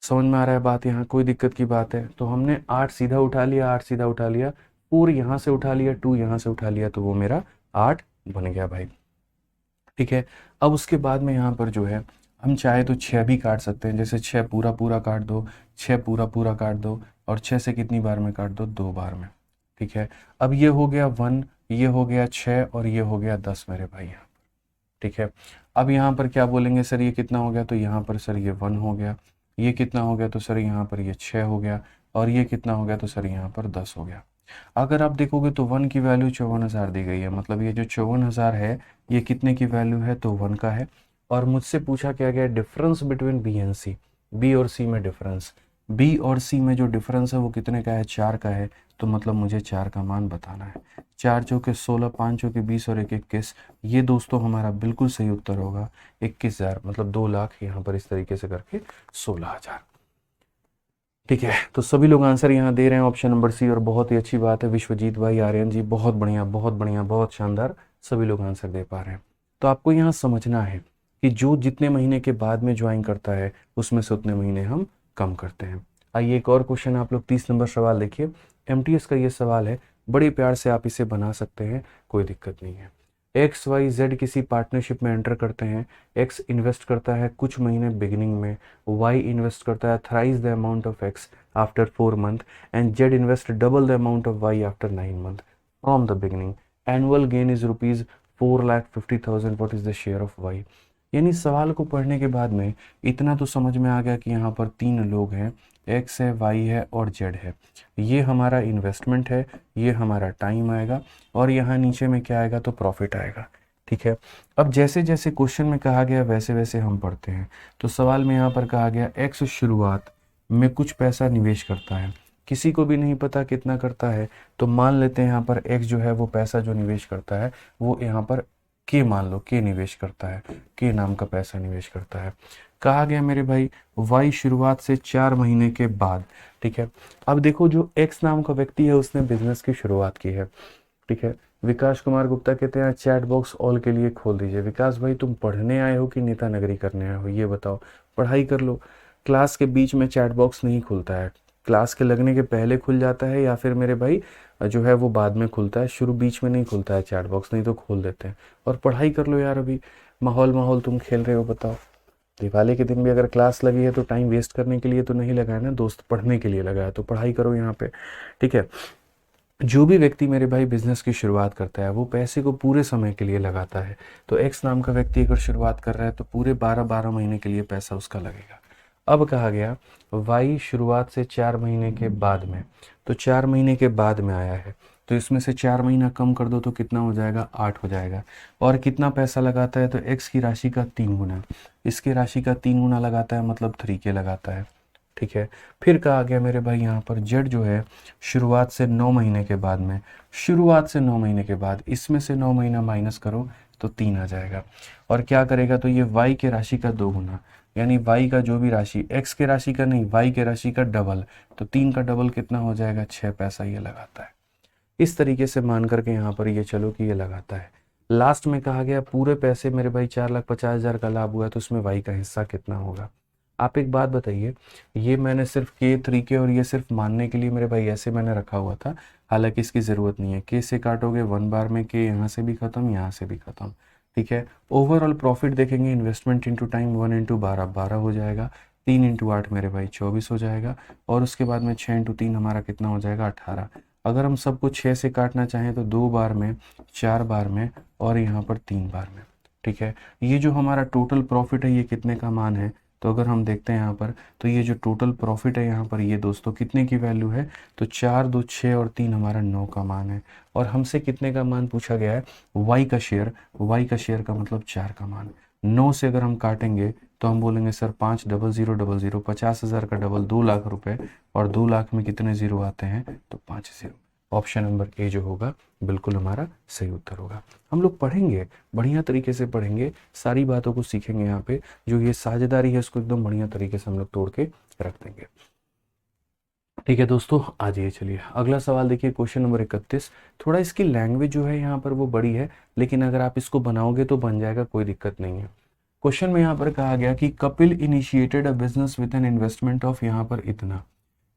Speaker 1: समझ में आ रहा है बात, यहाँ कोई दिक्कत की बात है। तो हमने 8 सीधा उठा लिया, 8 सीधा उठा लिया, 4 यहाँ से उठा लिया, 2 यहाँ से उठा लिया, तो वो मेरा 8 बन गया भाई, ठीक है। अब उसके बाद में यहाँ पर जो है हम चाहे तो 6 भी काट सकते हैं, जैसे 6 पूरा पूरा काट दो, 6 पूरा पूरा काट दो, और 6 से कितनी बार में काट दो, 2 बार में, ठीक है। अब ये हो गया 1, ये हो गया 6, और ये हो गया 10 मेरे भाई यहाँ, ठीक है। अब यहाँ पर क्या बोलेंगे सर ये कितना हो गया, तो यहाँ पर सर ये 1 हो गया, ये कितना हो गया, तो सर यहाँ पर ये 6 हो गया, और ये कितना हो गया, तो सर यहाँ पर 10 हो गया। अगर आप देखोगे तो 1 की वैल्यू 54,000 दी गई है, मतलब ये जो 54,000 है ये कितने की वैल्यू है, तो 1 का है। और मुझसे पूछा क्या गया, difference between B and C, B और सी में डिफरेंस, बी और सी में जो डिफरेंस है वो कितने का है, 4 का है, तो मतलब मुझे 4 का मान बताना है। 4 चौके 16, 5 चौके 20 और 1 21, ये दोस्तों हमारा बिल्कुल सही उत्तर होगा 21,000, मतलब 2 लाख, यहाँ पर इस तरीके से करके 16,000, ठीक है। तो सभी लोग आंसर यहाँ दे रहे हैं ऑप्शन नंबर सी, और बहुत ही अच्छी बात है विश्वजीत भाई, आर्यन जी, बहुत बढ़िया बहुत बढ़िया, बहुत शानदार, सभी लोग आंसर दे पा रहे हैं। तो आपको यहाँ समझना है कि जो जितने महीने के बाद में ज्वाइन करता है उसमें से उतने महीने हम कम करते हैं। आइए एक और क्वेश्चन, आप लोग 30 नंबर सवाल देखिए, एमटीएस का ये सवाल है, बड़े प्यार से आप इसे बना सकते हैं, कोई दिक्कत नहीं है। एक्स वाई जेड किसी पार्टनरशिप में एंटर करते हैं, एक्स इन्वेस्ट करता है कुछ महीने बिगिनिंग में, वाई इन्वेस्ट करता है thrice the amount of X after 4 month, and Z invest double the amount of Y after 9 month from the beginning, annual gain is rupees 4,50,000, what is the share of Y. यानी सवाल को पढ़ने के बाद में इतना तो समझ में आ गया कि यहाँ पर 3 लोग हैं, एक्स है, वाई है और जेड है। ये हमारा इन्वेस्टमेंट है, ये हमारा टाइम आएगा, और यहाँ नीचे में क्या आएगा, तो प्रॉफिट आएगा, ठीक है। अब जैसे जैसे क्वेश्चन में कहा गया वैसे वैसे हम पढ़ते हैं। तो सवाल में यहाँ पर कहा गया एक्स शुरुआत में कुछ पैसा निवेश करता है, किसी को भी नहीं पता कितना करता है, तो मान लेते हैं यहाँ पर एक्स जो है वो पैसा जो निवेश करता है वो यहाँ पर के, मान लो के निवेश करता है, के नाम का पैसा निवेश करता है। कहा गया मेरे भाई वाई शुरुआत से 4 महीने के बाद, ठीक है। अब देखो जो एक्स नाम का व्यक्ति है उसने बिजनेस की शुरुआत की है, ठीक है। विकास कुमार गुप्ता कहते हैं चैट बॉक्स ऑल के लिए खोल दीजिए। विकास भाई तुम पढ़ने आए हो कि नेता नगरी करने आए हो, ये बताओ, पढ़ाई कर लो। क्लास के बीच में चैट बॉक्स नहीं खुलता है, क्लास के लगने के पहले खुल जाता है, या फिर मेरे भाई जो है वो बाद में खुलता है, शुरू बीच में नहीं खुलता है चैट बॉक्स, नहीं तो खोल देते हैं। और पढ़ाई कर लो यार, अभी माहौल माहौल तुम खेल रहे हो, बताओ। दिवाली के दिन भी अगर क्लास लगी है तो टाइम वेस्ट करने के लिए तो नहीं लगा है ना दोस्त, पढ़ने के लिए लगा है, तो पढ़ाई करो यहाँ पे, ठीक है। जो भी व्यक्ति मेरे भाई बिजनेस की शुरुआत करता है वो पैसे को पूरे समय के लिए लगाता है। तो एक्स नाम का व्यक्ति अगर शुरुआत कर रहा है तो पूरे 12-12 महीने के लिए पैसा उसका लगेगा। अब कहा गया वाई शुरुआत से 4 महीने के बाद में, तो 4 महीने के बाद में आया है, तो इसमें से 4 महीना कम कर दो तो कितना हो जाएगा, 8 हो जाएगा। और कितना पैसा लगाता है, तो एक्स की राशि का 3 गुना, इसके राशि का 3 गुना लगाता है, मतलब 3 के लगाता है। ठीक है। फिर कहा गया मेरे भाई यहाँ पर जेड जो है शुरुआत से 9 महीने के बाद में, शुरुआत से 9 महीने के बाद इसमें से 9 महीना माइनस करो तो 3 आ जाएगा। और क्या करेगा, तो ये वाई के राशि का 2 गुना, यानी वाई का जो भी राशि, एक्स के राशि का नहीं, वाई के राशि का डबल, तो 3 का डबल कितना हो जाएगा, 6 पैसा ये लगाता है। इस तरीके से मान करके यहाँ पर ये चलो कि ये लगाता है। लास्ट में कहा गया पूरे पैसे मेरे भाई 4,50,000 का लाभ हुआ, तो उसमें वाई का हिस्सा कितना होगा। आप एक बात बताइए, ये मैंने सिर्फ के तरीके और ये सिर्फ मानने के लिए मेरे भाई ऐसे मैंने रखा हुआ था, हालांकि इसकी ज़रूरत नहीं है। के से काटोगे 1 बार में, के यहाँ से भी ख़त्म, यहाँ से भी ख़त्म। ठीक है। ओवरऑल प्रॉफिट देखेंगे, इन्वेस्टमेंट इंटू टाइम 1 इंटू 12 12 हो जाएगा, 3 इंटू 8 मेरे भाई 24 हो जाएगा, और उसके बाद में 6 इंटू 3 हमारा कितना हो जाएगा, 18। अगर हम सबको 6 से काटना चाहें तो 2 बार में, 4 बार में, और यहाँ पर 3 बार में। ठीक है। ये जो हमारा टोटल प्रॉफिट है ये कितने का मान है, तो अगर हम देखते हैं यहाँ पर, तो ये जो टोटल प्रॉफिट है यहाँ पर ये दोस्तों कितने की वैल्यू है, तो 4 2 6 और 3 हमारा 9 का मान है। और हमसे कितने का मान पूछा गया है, वाई का शेयर, वाई का शेयर का मतलब 4 का मान। 9 से अगर हम काटेंगे तो हम बोलेंगे सर 5 0 0 0 50,000 का डबल 2 लाख रुपए, और 2 लाख में कितने ज़ीरो आते हैं, तो 5 ज़ीरो। ऑप्शन नंबर ए जो होगा बिल्कुल हमारा सही उत्तर होगा। हम लोग पढ़ेंगे, बढ़िया तरीके से पढ़ेंगे, सारी बातों को सीखेंगे। यहाँ पे जो ये साझेदारी है इसको एकदम बढ़िया तरीके से हम लोग तोड़ के रख देंगे। ठीक है दोस्तों, आ जाइए, चलिए अगला सवाल देखिए, क्वेश्चन नंबर 31। थोड़ा इसकी लैंग्वेज जो है यहाँ पर वो बड़ी है, लेकिन अगर आप इसको बनाओगे तो बन जाएगा, कोई दिक्कत नहीं है। क्वेश्चन में यहाँ पर कहा गया कि Kapil initiated a business with N investment of, यहाँ पर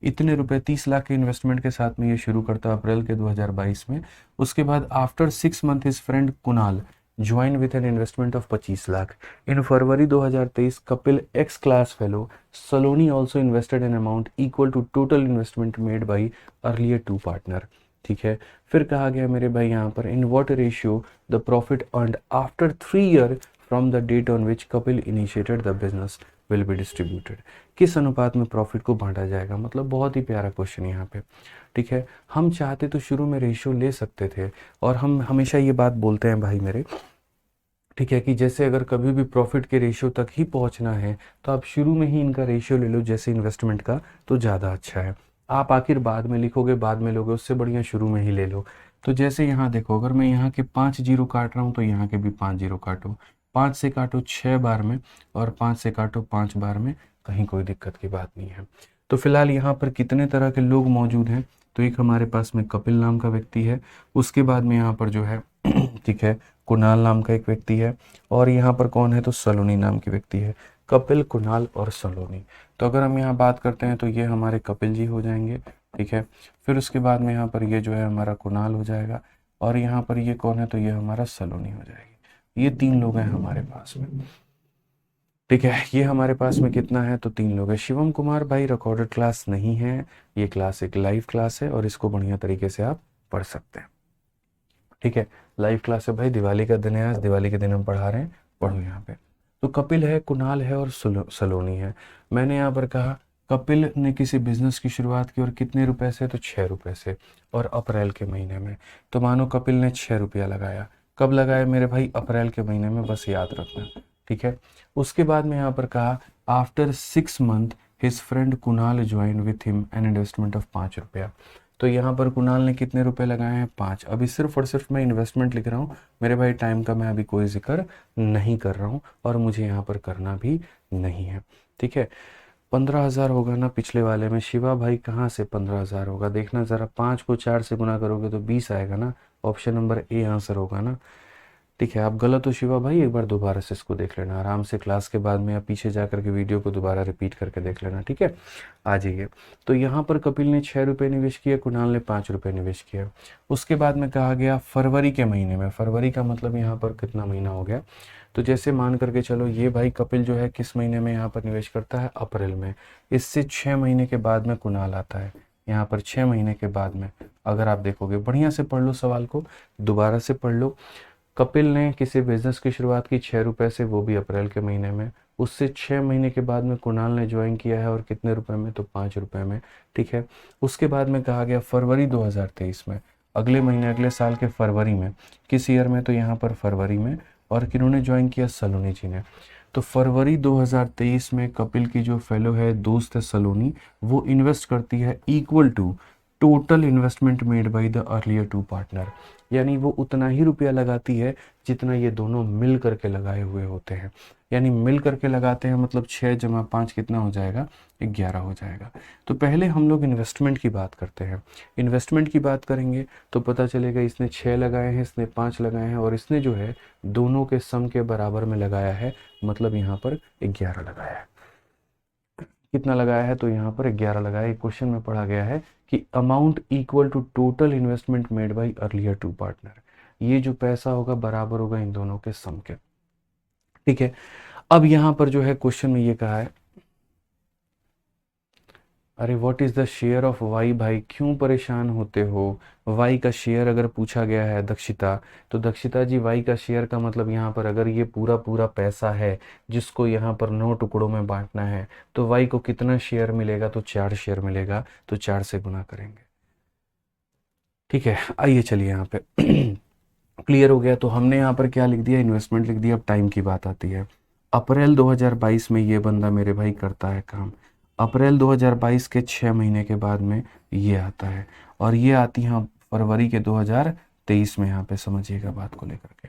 Speaker 1: इतने रुपए, 30 लाख के इन्वेस्टमेंट के साथ में ये शुरू करता है अप्रैल के 2022 में। उसके बाद after 6 month his friend Kunal join with an investment of 25 lakh. In February 2023 Kapil ex class fellow Saloni also invested an amount equal to total investment made by earlier 2 partner. ठीक है। फिर कहा गया मेरे भाई यहाँ पर in what ratio the profit earned after 3 year from the date on which Kapil initiated the business will be distributed. किस अनुपात में प्रॉफिट को बांटा जाएगा, मतलब बहुत ही प्यारा क्वेश्चन यहाँ पे। ठीक है। हम चाहते तो शुरू में रेशियो ले सकते थे, और हम हमेशा ये बात बोलते हैं भाई मेरे, ठीक है, कि जैसे अगर कभी भी प्रॉफिट के रेशियो तक ही पहुंचना है तो आप शुरू में ही इनका रेशियो ले लो जैसे इन्वेस्टमेंट का, तो ज़्यादा अच्छा है। आप आखिर बाद में लिखोगे, बाद में लोगे, उससे बढ़िया शुरू में ही ले लो। तो जैसे यहाँ देखो, अगर मैं यहाँ के 5 जीरो काट रहा हूँ तो यहाँ के भी 5 जीरो काटो, 5 से काटो 6 बार में, और 5 से काटो 5 बार में, कहीं कोई दिक्कत की बात नहीं है। तो फिलहाल यहाँ पर कितने तरह के लोग मौजूद हैं, तो एक हमारे पास में कपिल नाम का व्यक्ति है, उसके बाद में यहाँ पर जो है ठीक है कुणाल नाम का एक व्यक्ति है, और यहाँ पर कौन है, तो सलोनी नाम की व्यक्ति है। कपिल, कुणाल और सलोनी। तो अगर हम यहाँ बात करते हैं तो ये हमारे कपिल जी हो जाएंगे। ठीक है। फिर उसके बाद में यहाँ पर ये जो है हमारा कुणाल हो जाएगा, और यहाँ पर ये कौन है, तो ये हमारा सलोनी हो जाएगी। ये 3 लोग हैं हमारे पास में। ठीक है। ये हमारे पास में कितना है, तो 3 लोग हैं। शिवम कुमार भाई रिकॉर्डेड क्लास नहीं है, ये क्लास एक लाइव क्लास है, और इसको बढ़िया तरीके से आप पढ़ सकते हैं। ठीक है। लाइव क्लास है भाई, दिवाली का दिन है आज, दिवाली के दिन हम पढ़ा रहे हैं, पढ़ो यहाँ पे। तो कपिल है, कुणाल है, और सलोनी है। मैंने यहाँ पर कहा कपिल ने किसी बिजनेस की शुरुआत की, और कितने रुपए से, तो 6 रुपए से, और अप्रैल के महीने में। तो मानो कपिल ने 6 रुपया लगाया, कब लगाया मेरे भाई, अप्रैल के महीने में, बस याद रखना। ठीक है। उसके बाद में यहाँ पर कहा after 6 month his friend Kunal join with him an investment of 5 रुपया। तो यहाँ पर कुणाल ने कितने रुपए लगाए हैं, 5। अभी सिर्फ और सिर्फ मैं इन्वेस्टमेंट लिख रहा हूँ मेरे भाई, टाइम का मैं अभी कोई जिक्र नहीं कर रहा हूँ, और मुझे यहाँ पर करना भी नहीं है। ठीक है। 15,000 होगा ना पिछले वाले में, शिवा भाई कहाँ से 15,000 होगा, देखना ज़रा, 5 को 4 से गुना करोगे तो 20 आएगा ना, ऑप्शन नंबर ए आंसर होगा ना। ठीक है। आप गलत हो शिवा भाई, एक बार दोबारा से इसको देख लेना आराम से, क्लास के बाद में या पीछे जा करके वीडियो को दोबारा रिपीट करके देख लेना। ठीक है। आ जाइए। तो यहाँ पर कपिल ने 6 रुपये निवेश किया, कुणाल ने 5 रुपये निवेश किया। उसके बाद में कहा गया फरवरी के महीने में, फरवरी का मतलब यहाँ पर कितना महीना हो गया, तो जैसे मान करके चलो ये भाई कपिल जो है किस महीने में यहाँ पर निवेश करता है, अप्रैल में। इससे 6 महीने के बाद में कुणाल आता है, यहाँ पर 6 महीने के बाद में अगर आप देखोगे, बढ़िया से पढ़ लो सवाल को, दोबारा से पढ़ लो। कपिल ने किसी बिजनेस की शुरुआत की 6 रुपए से, वो भी अप्रैल के महीने में। उससे 6 महीने के बाद में कुणाल ने ज्वाइन किया है, और कितने रुपए में, तो 5 रुपए में। ठीक है, उसके बाद में कहा गया फरवरी 2023 में, अगले महीने, अगले साल के फरवरी में। किस ईयर में, तो यहाँ पर फरवरी में। और किन्होंने ज्वाइन किया, सलोनी जी ने। तो फरवरी 2023 में कपिल की जो फेलो है, दोस्त है सलोनी, वो इन्वेस्ट करती है equal to total investment made by the earlier two partner. यानी वो उतना ही रुपया लगाती है जितना ये दोनों मिल करके लगाए हुए होते हैं। यानी मिल करके लगाते हैं, मतलब 6 जमा 5 कितना हो जाएगा, 11 हो जाएगा। तो पहले हम लोग इन्वेस्टमेंट की बात करते हैं। इन्वेस्टमेंट की बात करेंगे तो पता चलेगा इसने 6 लगाए हैं, इसने 5 लगाए हैं, और इसने जो है दोनों के सम के बराबर में लगाया है, मतलब यहाँ पर 11 लगाया है। कितना लगाया है, तो यहाँ पर 11 लगाया है। क्वेश्चन में पढ़ा गया है कि amount equal to total investment made by earlier two partner. ये जो पैसा होगा बराबर होगा इन दोनों के सम के। ठीक है, अब यहाँ पर जो है क्वेश्चन में ये कहा है, अरे what is the share of Y, भाई क्यों परेशान होते हो। वाई का शेयर अगर पूछा गया है दक्षिता, तो दक्षिता जी वाई का शेयर का मतलब यहाँ पर अगर ये पूरा पूरा पैसा है जिसको यहाँ पर 9 टुकड़ों में बांटना है, तो वाई को कितना शेयर मिलेगा, तो 4 शेयर मिलेगा, तो 4 से गुना करेंगे। ठीक है, आइए चलिए यहाँ पे क्लियर हो गया। तो हमने यहाँ पर क्या लिख दिया, इन्वेस्टमेंट लिख दिया। अब टाइम की बात आती है। अप्रैल 2022 में ये बंदा मेरे भाई करता है काम। अप्रैल 2022 के 6 महीने के बाद में ये आता है, और ये आती है फरवरी के 2023 में। यहाँ पे समझिएगा बात को लेकर के,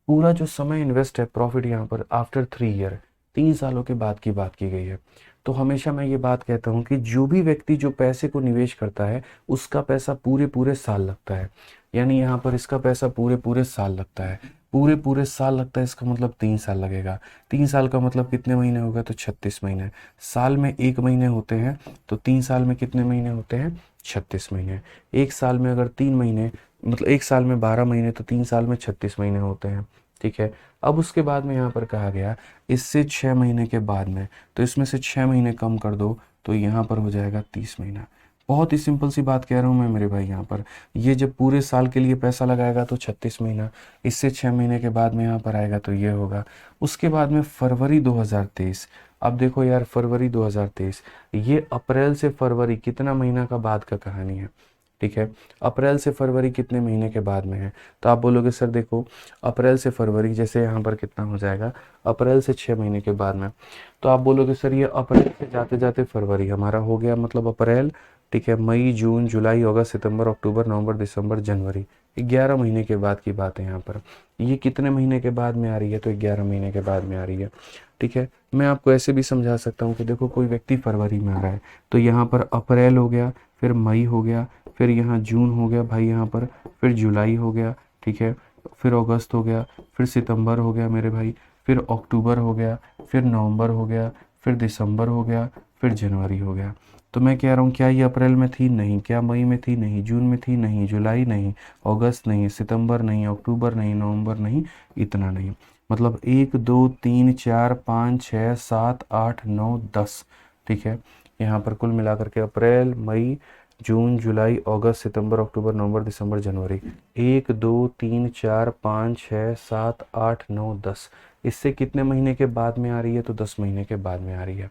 Speaker 1: पूरा जो समय इन्वेस्ट है, प्रॉफिट यहाँ पर आफ्टर 3 ईयर, 3 सालों के बाद की बात की गई है। तो हमेशा मैं ये बात कहता हूँ कि जो भी व्यक्ति जो पैसे को निवेश करता है, उसका पैसा पूरे पूरे साल लगता है। यानी यहाँ पर इसका पैसा पूरे पूरे साल लगता है, पूरे पूरे साल लगता है, इसका मतलब 3 साल लगेगा। 3 साल का मतलब कितने महीने होगा, तो 36 महीने। साल में 1 महीने होते हैं, तो 3 साल में कितने महीने होते हैं, 36 महीने। एक साल में अगर 3 महीने, मतलब एक साल में 12 महीने, तो 3 साल में 36 महीने होते हैं। ठीक है, अब उसके बाद में यहाँ पर कहा गया इससे 6 महीने के बाद में, तो इसमें से 6 महीने कम कर दो, तो यहाँ पर हो जाएगा 30 महीना। बहुत ही सिंपल सी बात कह रहा हूँ मैं मेरे भाई। यहाँ पर ये जब पूरे साल के लिए पैसा लगाएगा तो 36 महीना, इससे 6 महीने के बाद में यहाँ पर आएगा तो ये होगा। उसके बाद में फरवरी 2023। अब देखो यार, फरवरी 2023, ये अप्रैल से फरवरी कितना महीना का बाद का कहानी है। ठीक है, अप्रैल से फरवरी कितने महीने के बाद में है, तो आप बोलोगे सर देखो अप्रैल से फरवरी, जैसे यहाँ पर कितना हो जाएगा, अप्रैल से 6 महीने के बाद में। तो आप बोलोगे सर ये अप्रैल से जाते जाते फरवरी हमारा हो गया, मतलब अप्रैल, ठीक है, मई, जून, जुलाई, अगस्त, सितंबर, अक्टूबर, नवंबर, दिसंबर, जनवरी, 11 महीने के बाद की बात है यहाँ पर। ये कितने महीने के बाद में आ रही है, तो 11 महीने के बाद में आ रही है। ठीक है, मैं आपको ऐसे भी समझा सकता हूँ कि देखो कोई व्यक्ति फरवरी में आ रहा है, तो यहाँ पर अप्रैल हो गया, फिर मई हो गया, फिर यहाँ जून हो गया भाई यहाँ पर, फिर जुलाई हो गया, ठीक है, फिर अगस्त हो गया, फिर सितंबर हो गया मेरे भाई, फिर अक्टूबर हो गया, फिर नवंबर हो गया, फिर दिसंबर हो गया, फिर जनवरी हो गया। तो मैं कह रहा हूँ क्या ये अप्रैल में थी, नहीं। क्या मई में थी, नहीं। जून में थी, नहीं। जुलाई नहीं, अगस्त नहीं, सितंबर नहीं, अक्टूबर नहीं, नवंबर नहीं, इतना नहीं। मतलब 1 2 3 4 5 6 7 8 9 10। ठीक है, यहाँ पर कुल मिलाकर के अप्रैल, मई, जून, जुलाई, अगस्त, सितंबर, अक्टूबर, नवंबर, दिसंबर, जनवरी, 1 2 3 4 5 6 7 8 9 10। इससे कितने महीने के बाद में आ रही है, तो 10 महीने के बाद में आ रही है।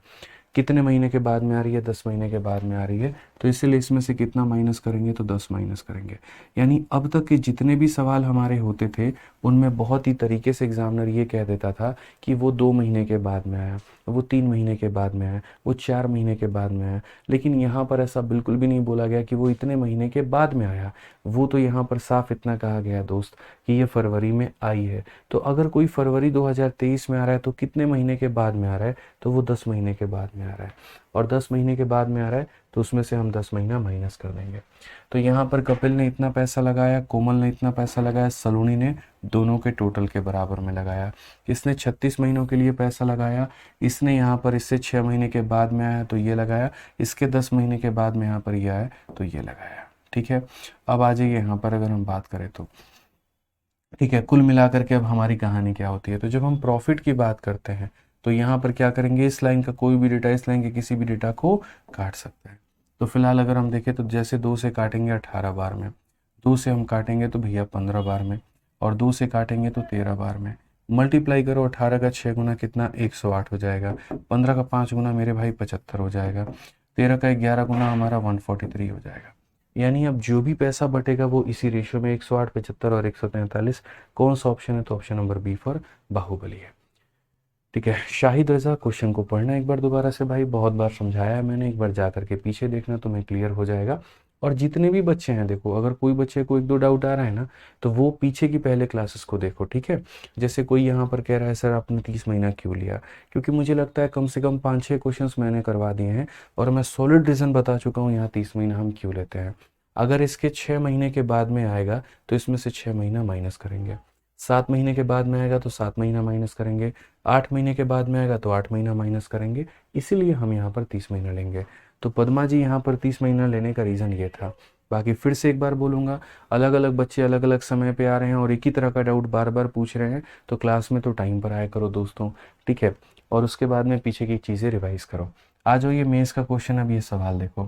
Speaker 1: कितने महीने के बाद में आ रही है, 10 महीने के बाद में आ रही है। तो इसीलिए इसमें से कितना माइनस करेंगे, तो 10 माइनस करेंगे। यानी अब तक के जितने भी सवाल हमारे होते थे, उनमें बहुत ही तरीके से एग्जामिनर ये कह देता था कि वो 2 महीने के बाद में आया, वो 3 महीने के बाद में आया, वो 4 महीने के बाद में आया। लेकिन यहाँ पर ऐसा बिल्कुल भी नहीं बोला गया कि वो इतने महीने के बाद में आया। वो तो यहाँ पर साफ इतना कहा गया दोस्त कि ये फरवरी में आई है। तो अगर कोई फरवरी 2023 में आ रहा है तो कितने महीने के बाद में आ रहा है, तो वो 10 महीने के बाद में आ रहा है। और 10 महीने के बाद में आ रहा है तो उसमें से हम 10 महीना माइनस कर देंगे। तो यहाँ पर कपिल ने इतना पैसा लगाया, कोमल ने इतना पैसा लगाया, सलोनी ने दोनों के टोटल के बराबर में लगाया। इसने 36 महीनों के लिए पैसा लगाया, इसने यहाँ पर इससे 6 महीने के बाद में आया तो ये लगाया, इसके 10 महीने के बाद में यहाँ पर ये आया तो ये लगाया। ठीक है, अब आ जाइए यहाँ पर अगर हम बात करें तो, ठीक है, कुल मिलाकर के अब हमारी कहानी क्या होती है। तो जब हम प्रॉफिट की बात करते हैं तो यहाँ पर क्या करेंगे, इस लाइन का कोई भी डेटा इस लाइन के किसी भी डेटा को काट सकता है। तो फिलहाल अगर हम देखें तो जैसे 2 से काटेंगे 18 बार में, 2 से हम काटेंगे तो भैया 15 बार में, और 2 से काटेंगे तो 13 बार में। मल्टीप्लाई करो, 18 का 6 गुना कितना 108 हो जाएगा, 15 का 5 गुना मेरे भाई 75 हो जाएगा, 13 का 11 गुना हमारा 143 हो जाएगा। यानी अब जो भी पैसा बटेगा वो इसी रेशियो में 108, 75 और 143। कौन सा ऑप्शन है? तो option number B for Baahubali है। ठीक है, शाहिद रजा, क्वेश्चन को पढ़ना एक बार दोबारा से भाई, बहुत बार समझाया है मैंने, एक बार जा करके पीछे देखना तुम्हें क्लियर हो जाएगा। और जितने भी बच्चे हैं देखो, अगर कोई बच्चे को 1-2 डाउट आ रहा है ना, तो वो पीछे की पहले क्लासेस को देखो, ठीक है। जैसे कोई यहाँ पर कह रहा है सर आपने 30 महीना क्यों लिया, क्योंकि मुझे लगता है कम से कम 5-6 क्वेश्चंस मैंने करवा दिए हैं और मैं सॉलिड रीज़न बता चुका हूँ यहाँ 30 महीना हम क्यों लेते हैं। अगर इसके 6 महीने के बाद में आएगा तो इसमें से 6 महीना माइनस करेंगे, 7 महीने के बाद में आएगा तो 7 महीना माइनस करेंगे, 8 महीने के बाद में आएगा तो 8 महीना माइनस करेंगे, इसीलिए हम यहाँ पर 30 महीना लेंगे। तो पद्मा जी यहाँ पर 30 महीना लेने का रीज़न ये था। बाकी फिर से एक बार बोलूँगा, अलग अलग बच्चे अलग अलग समय पे आ रहे हैं और एक ही तरह का डाउट बार बार पूछ रहे हैं, तो क्लास में तो टाइम पर आया करो दोस्तों, ठीक है। और उसके बाद में पीछे की चीज़ें रिवाइज करो। आ जाओ ये मेंस का क्वेश्चन, अब ये सवाल देखो,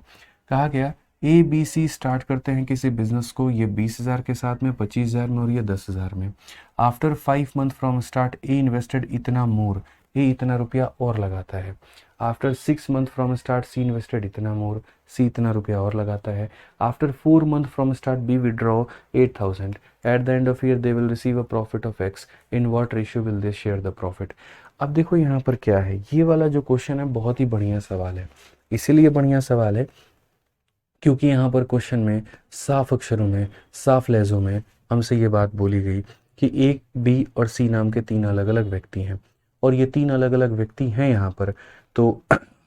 Speaker 1: कहा गया ए बी सी स्टार्ट करते हैं किसी बिजनेस को, ये 20,000 के साथ में, 25,000 में और ये 10,000 में। After 5 month from start A invested इतना मोर, ए इतना रुपया और लगाता है। After 6 month from start C invested इतना मोर, सी इतना रुपया और लगाता है। After 4 month from start B withdraw 8,000, at the end of year they will receive a profit of X, in what ratio will they share the profit. अब देखो यहाँ पर क्या है, ये वाला जो क्वेश्चन है बहुत ही बढ़िया सवाल है। इसीलिए बढ़िया सवाल है क्योंकि यहाँ पर क्वेश्चन में साफ अक्षरों में, साफ लहजों में हमसे ये बात बोली गई कि ए, बी और सी नाम के 3 अलग अलग व्यक्ति हैं, और ये 3 अलग अलग व्यक्ति हैं यहाँ पर। तो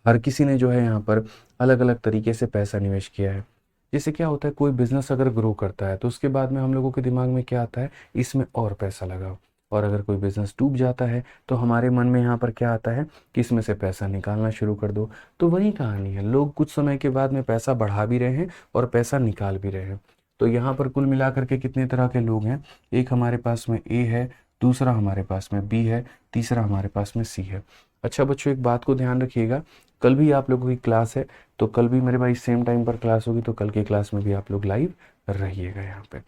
Speaker 1: हर किसी ने जो है यहाँ पर अलग अलग तरीके से पैसा निवेश किया है। जैसे क्या होता है, कोई बिजनेस अगर ग्रो करता है तो उसके बाद में हम लोगों के दिमाग में क्या आता है, इसमें और पैसा लगाओ। और अगर कोई बिजनेस डूब जाता है तो हमारे मन में यहाँ पर क्या आता है कि इसमें से पैसा निकालना शुरू कर दो। तो वही कहानी है, लोग कुछ समय के बाद में पैसा बढ़ा भी रहे हैं और पैसा निकाल भी रहे हैं। तो यहाँ पर कुल मिलाकर के कितने तरह के लोग हैं, एक हमारे पास में ए है, दूसरा हमारे पास में बी है, तीसरा हमारे पास में सी है। अच्छा बच्चों, एक बात को ध्यान रखिएगा, कल भी आप लोगों की क्लास है, तो कल भी मेरे भाई सेम टाइम पर क्लास होगी, तो कल की क्लास में भी आप लोग लाइव रहिएगा यहाँ पे,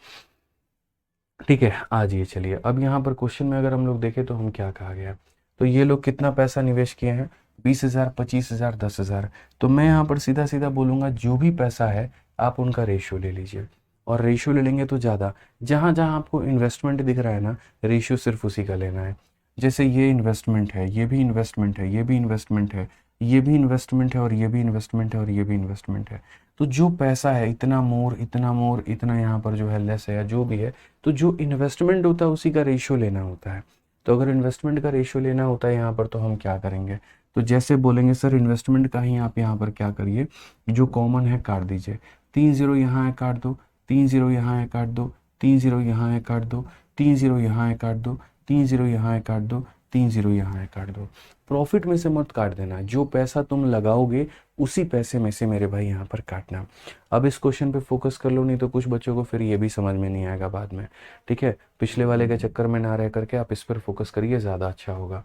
Speaker 1: ठीक है। आज ये चलिए, अब यहाँ पर क्वेश्चन में अगर हम लोग देखें तो हम क्या कहा गया, तो ये लोग कितना पैसा निवेश किए हैं, 20,000, 25,000, 10,000। तो मैं यहाँ पर सीधा सीधा बोलूँगा जो भी पैसा है आप उनका रेशियो ले लीजिए, और रेशियो ले लेंगे तो ज़्यादा, जहाँ जहाँ आपको इन्वेस्टमेंट दिख रहा है ना, रेशियो सिर्फ उसी का लेना है। जैसे ये इन्वेस्टमेंट है, ये भी इन्वेस्टमेंट है, ये भी इन्वेस्टमेंट है, ये भी इन्वेस्टमेंट है, और ये भी इन्वेस्टमेंट है, और ये भी इन्वेस्टमेंट है। तो जो पैसा है, इतना मोर, इतना मोर, इतना यहाँ पर जो है लेस है या जो भी है, तो जो इन्वेस्टमेंट होता है उसी का रेशियो लेना होता है। तो अगर इन्वेस्टमेंट का रेशियो लेना होता है यहाँ पर, तो हम क्या करेंगे, तो जैसे बोलेंगे सर इन्वेस्टमेंट का ही आप यहाँ पर क्या करिए, जो कॉमन है काट दीजिए, 3 0 यहाँ है काट दो, 3 0 यहाँ है काट दो, 3 0 यहाँ है काट दो, 3 0 यहाँ है काट दो, 3 0 यहाँ है काट दो, 3 0 यहाँ है काट दो। प्रॉफिट में से मत काट देना, जो पैसा तुम लगाओगे उसी पैसे में से मेरे भाई यहाँ पर काटना। अब इस क्वेश्चन पे फोकस कर लो, नहीं तो कुछ बच्चों को फिर ये भी समझ में नहीं आएगा बाद में, ठीक है। पिछले वाले के चक्कर में ना रह करके आप इस पर फोकस करिए, ज़्यादा अच्छा होगा।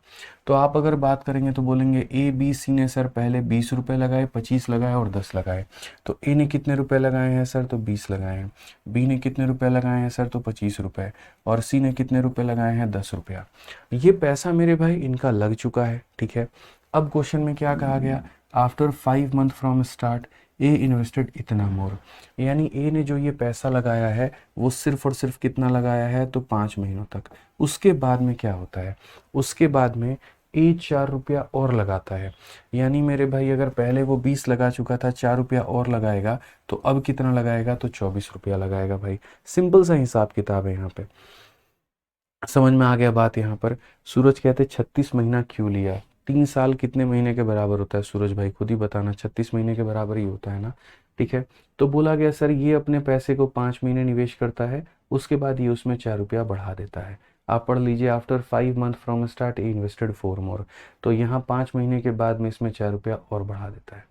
Speaker 1: तो आप अगर बात करेंगे तो बोलेंगे ए बी सी ने सर पहले 20 रुपये लगाए, 25 लगाए और 10 लगाए। तो ए ने कितने रुपए लगाए हैं सर, तो 20 लगाए हैं। बी ने कितने रुपए लगाए हैं सर, तो 25 रुपये। और सी ने कितने रुपए लगाए हैं, 10 रुपया। ये पैसा मेरे भाई इनका लग चुका है, ठीक है। अब क्वेश्चन में क्या कहा गया, after 5 month from start A invested इतना मोर, यानी ए ने जो ये पैसा लगाया है वो सिर्फ और सिर्फ कितना लगाया है, तो 5 महीनों तक। उसके बाद में क्या होता है, उसके बाद में ए 4 रुपया और लगाता है, यानी मेरे भाई अगर पहले वो 20 लगा चुका था, 4 रुपया और लगाएगा, तो अब कितना लगाएगा, तो 24 रुपया लगाएगा भाई। सिंपल सा हिसाब किताब है यहाँ पे, समझ में आ गया बात। यहाँ पर सूरज कहते 36 महीना क्यों लिया, 3 साल कितने महीने के बराबर होता है सूरज भाई, खुद ही बताना, 36 महीने के बराबर ही होता है ना, ठीक है। तो बोला गया सर ये अपने पैसे को 5 महीने निवेश करता है, उसके बाद ये उसमें 4 रुपया बढ़ा देता है। आप पढ़ लीजिए, after 5 month from start A invested 4 मोर, तो यहाँ 5 महीने के बाद में इसमें 4 रुपया और बढ़ा देता है।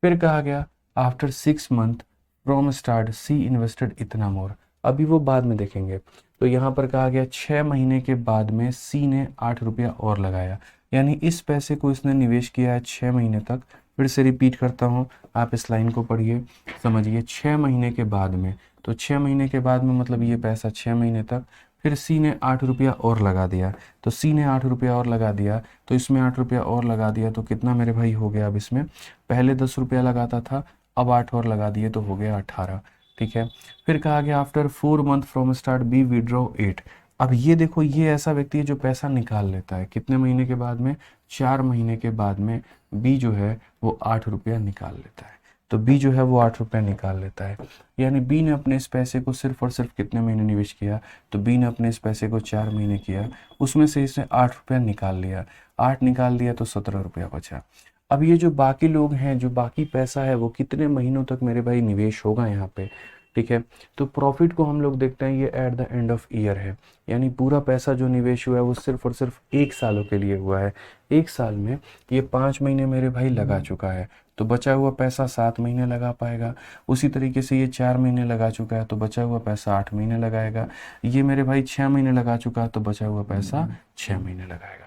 Speaker 1: फिर कहा गया after 6 month from start C invested इतना मोर, अभी वो बाद में देखेंगे। तो यहाँ पर कहा गया 6 महीने के बाद में सी ने 8 रुपया और लगाया, यानी इस पैसे को इसने निवेश किया है 6 महीने तक फिर से रिपीट करता हूँ, आप इस लाइन को पढ़िए, समझिए। 6 महीने के बाद में, तो 6 महीने के बाद में मतलब ये पैसा 6 महीने तक, फिर सी ने 8 रुपया और लगा दिया, तो सी ने 8 रुपया और लगा दिया, तो इसमें 8 रुपया और लगा दिया, तो कितना मेरे भाई हो गया अब इसमें, पहले 10 रुपया लगाता था, अब 8 और लगा दिए तो हो गया 18। ठीक है। फिर कहा गया after 4 month from start B withdraw 8। अब ये देखो, ये ऐसा व्यक्ति है जो पैसा निकाल लेता है कितने महीने के बाद में, 4 महीने के बाद में बी जो है वो 8 रुपया निकाल लेता है। तो बी जो है वो 8 रुपया निकाल लेता है, यानी बी ने अपने इस पैसे को सिर्फ और सिर्फ कितने महीने निवेश किया, तो बी ने अपने इस पैसे को 4 महीने किया, उसमें से इसने 8 रुपया निकाल लिया, 8 निकाल दिया तो 17 रुपया बचा। अब ये जो बाकी लोग हैं, जो बाकी पैसा है वो कितने महीनों तक मेरे भाई निवेश होगा यहाँ पे। ठीक है। तो प्रॉफिट को हम लोग देखते हैं, ये eight the end of year है, यानी पूरा पैसा जो निवेश हुआ है वो सिर्फ और सिर्फ 1 सालों के लिए हुआ है। 1 साल में ये 5 महीने मेरे भाई लगा चुका है, तो बचा हुआ पैसा 7 महीने लगा पाएगा। उसी तरीके से ये 4 महीने लगा चुका है, तो बचा हुआ पैसा 8 महीने लगाएगा। ये मेरे भाई 6 महीने लगा चुका है, तो बचा हुआ पैसा 6 महीने लगाएगा।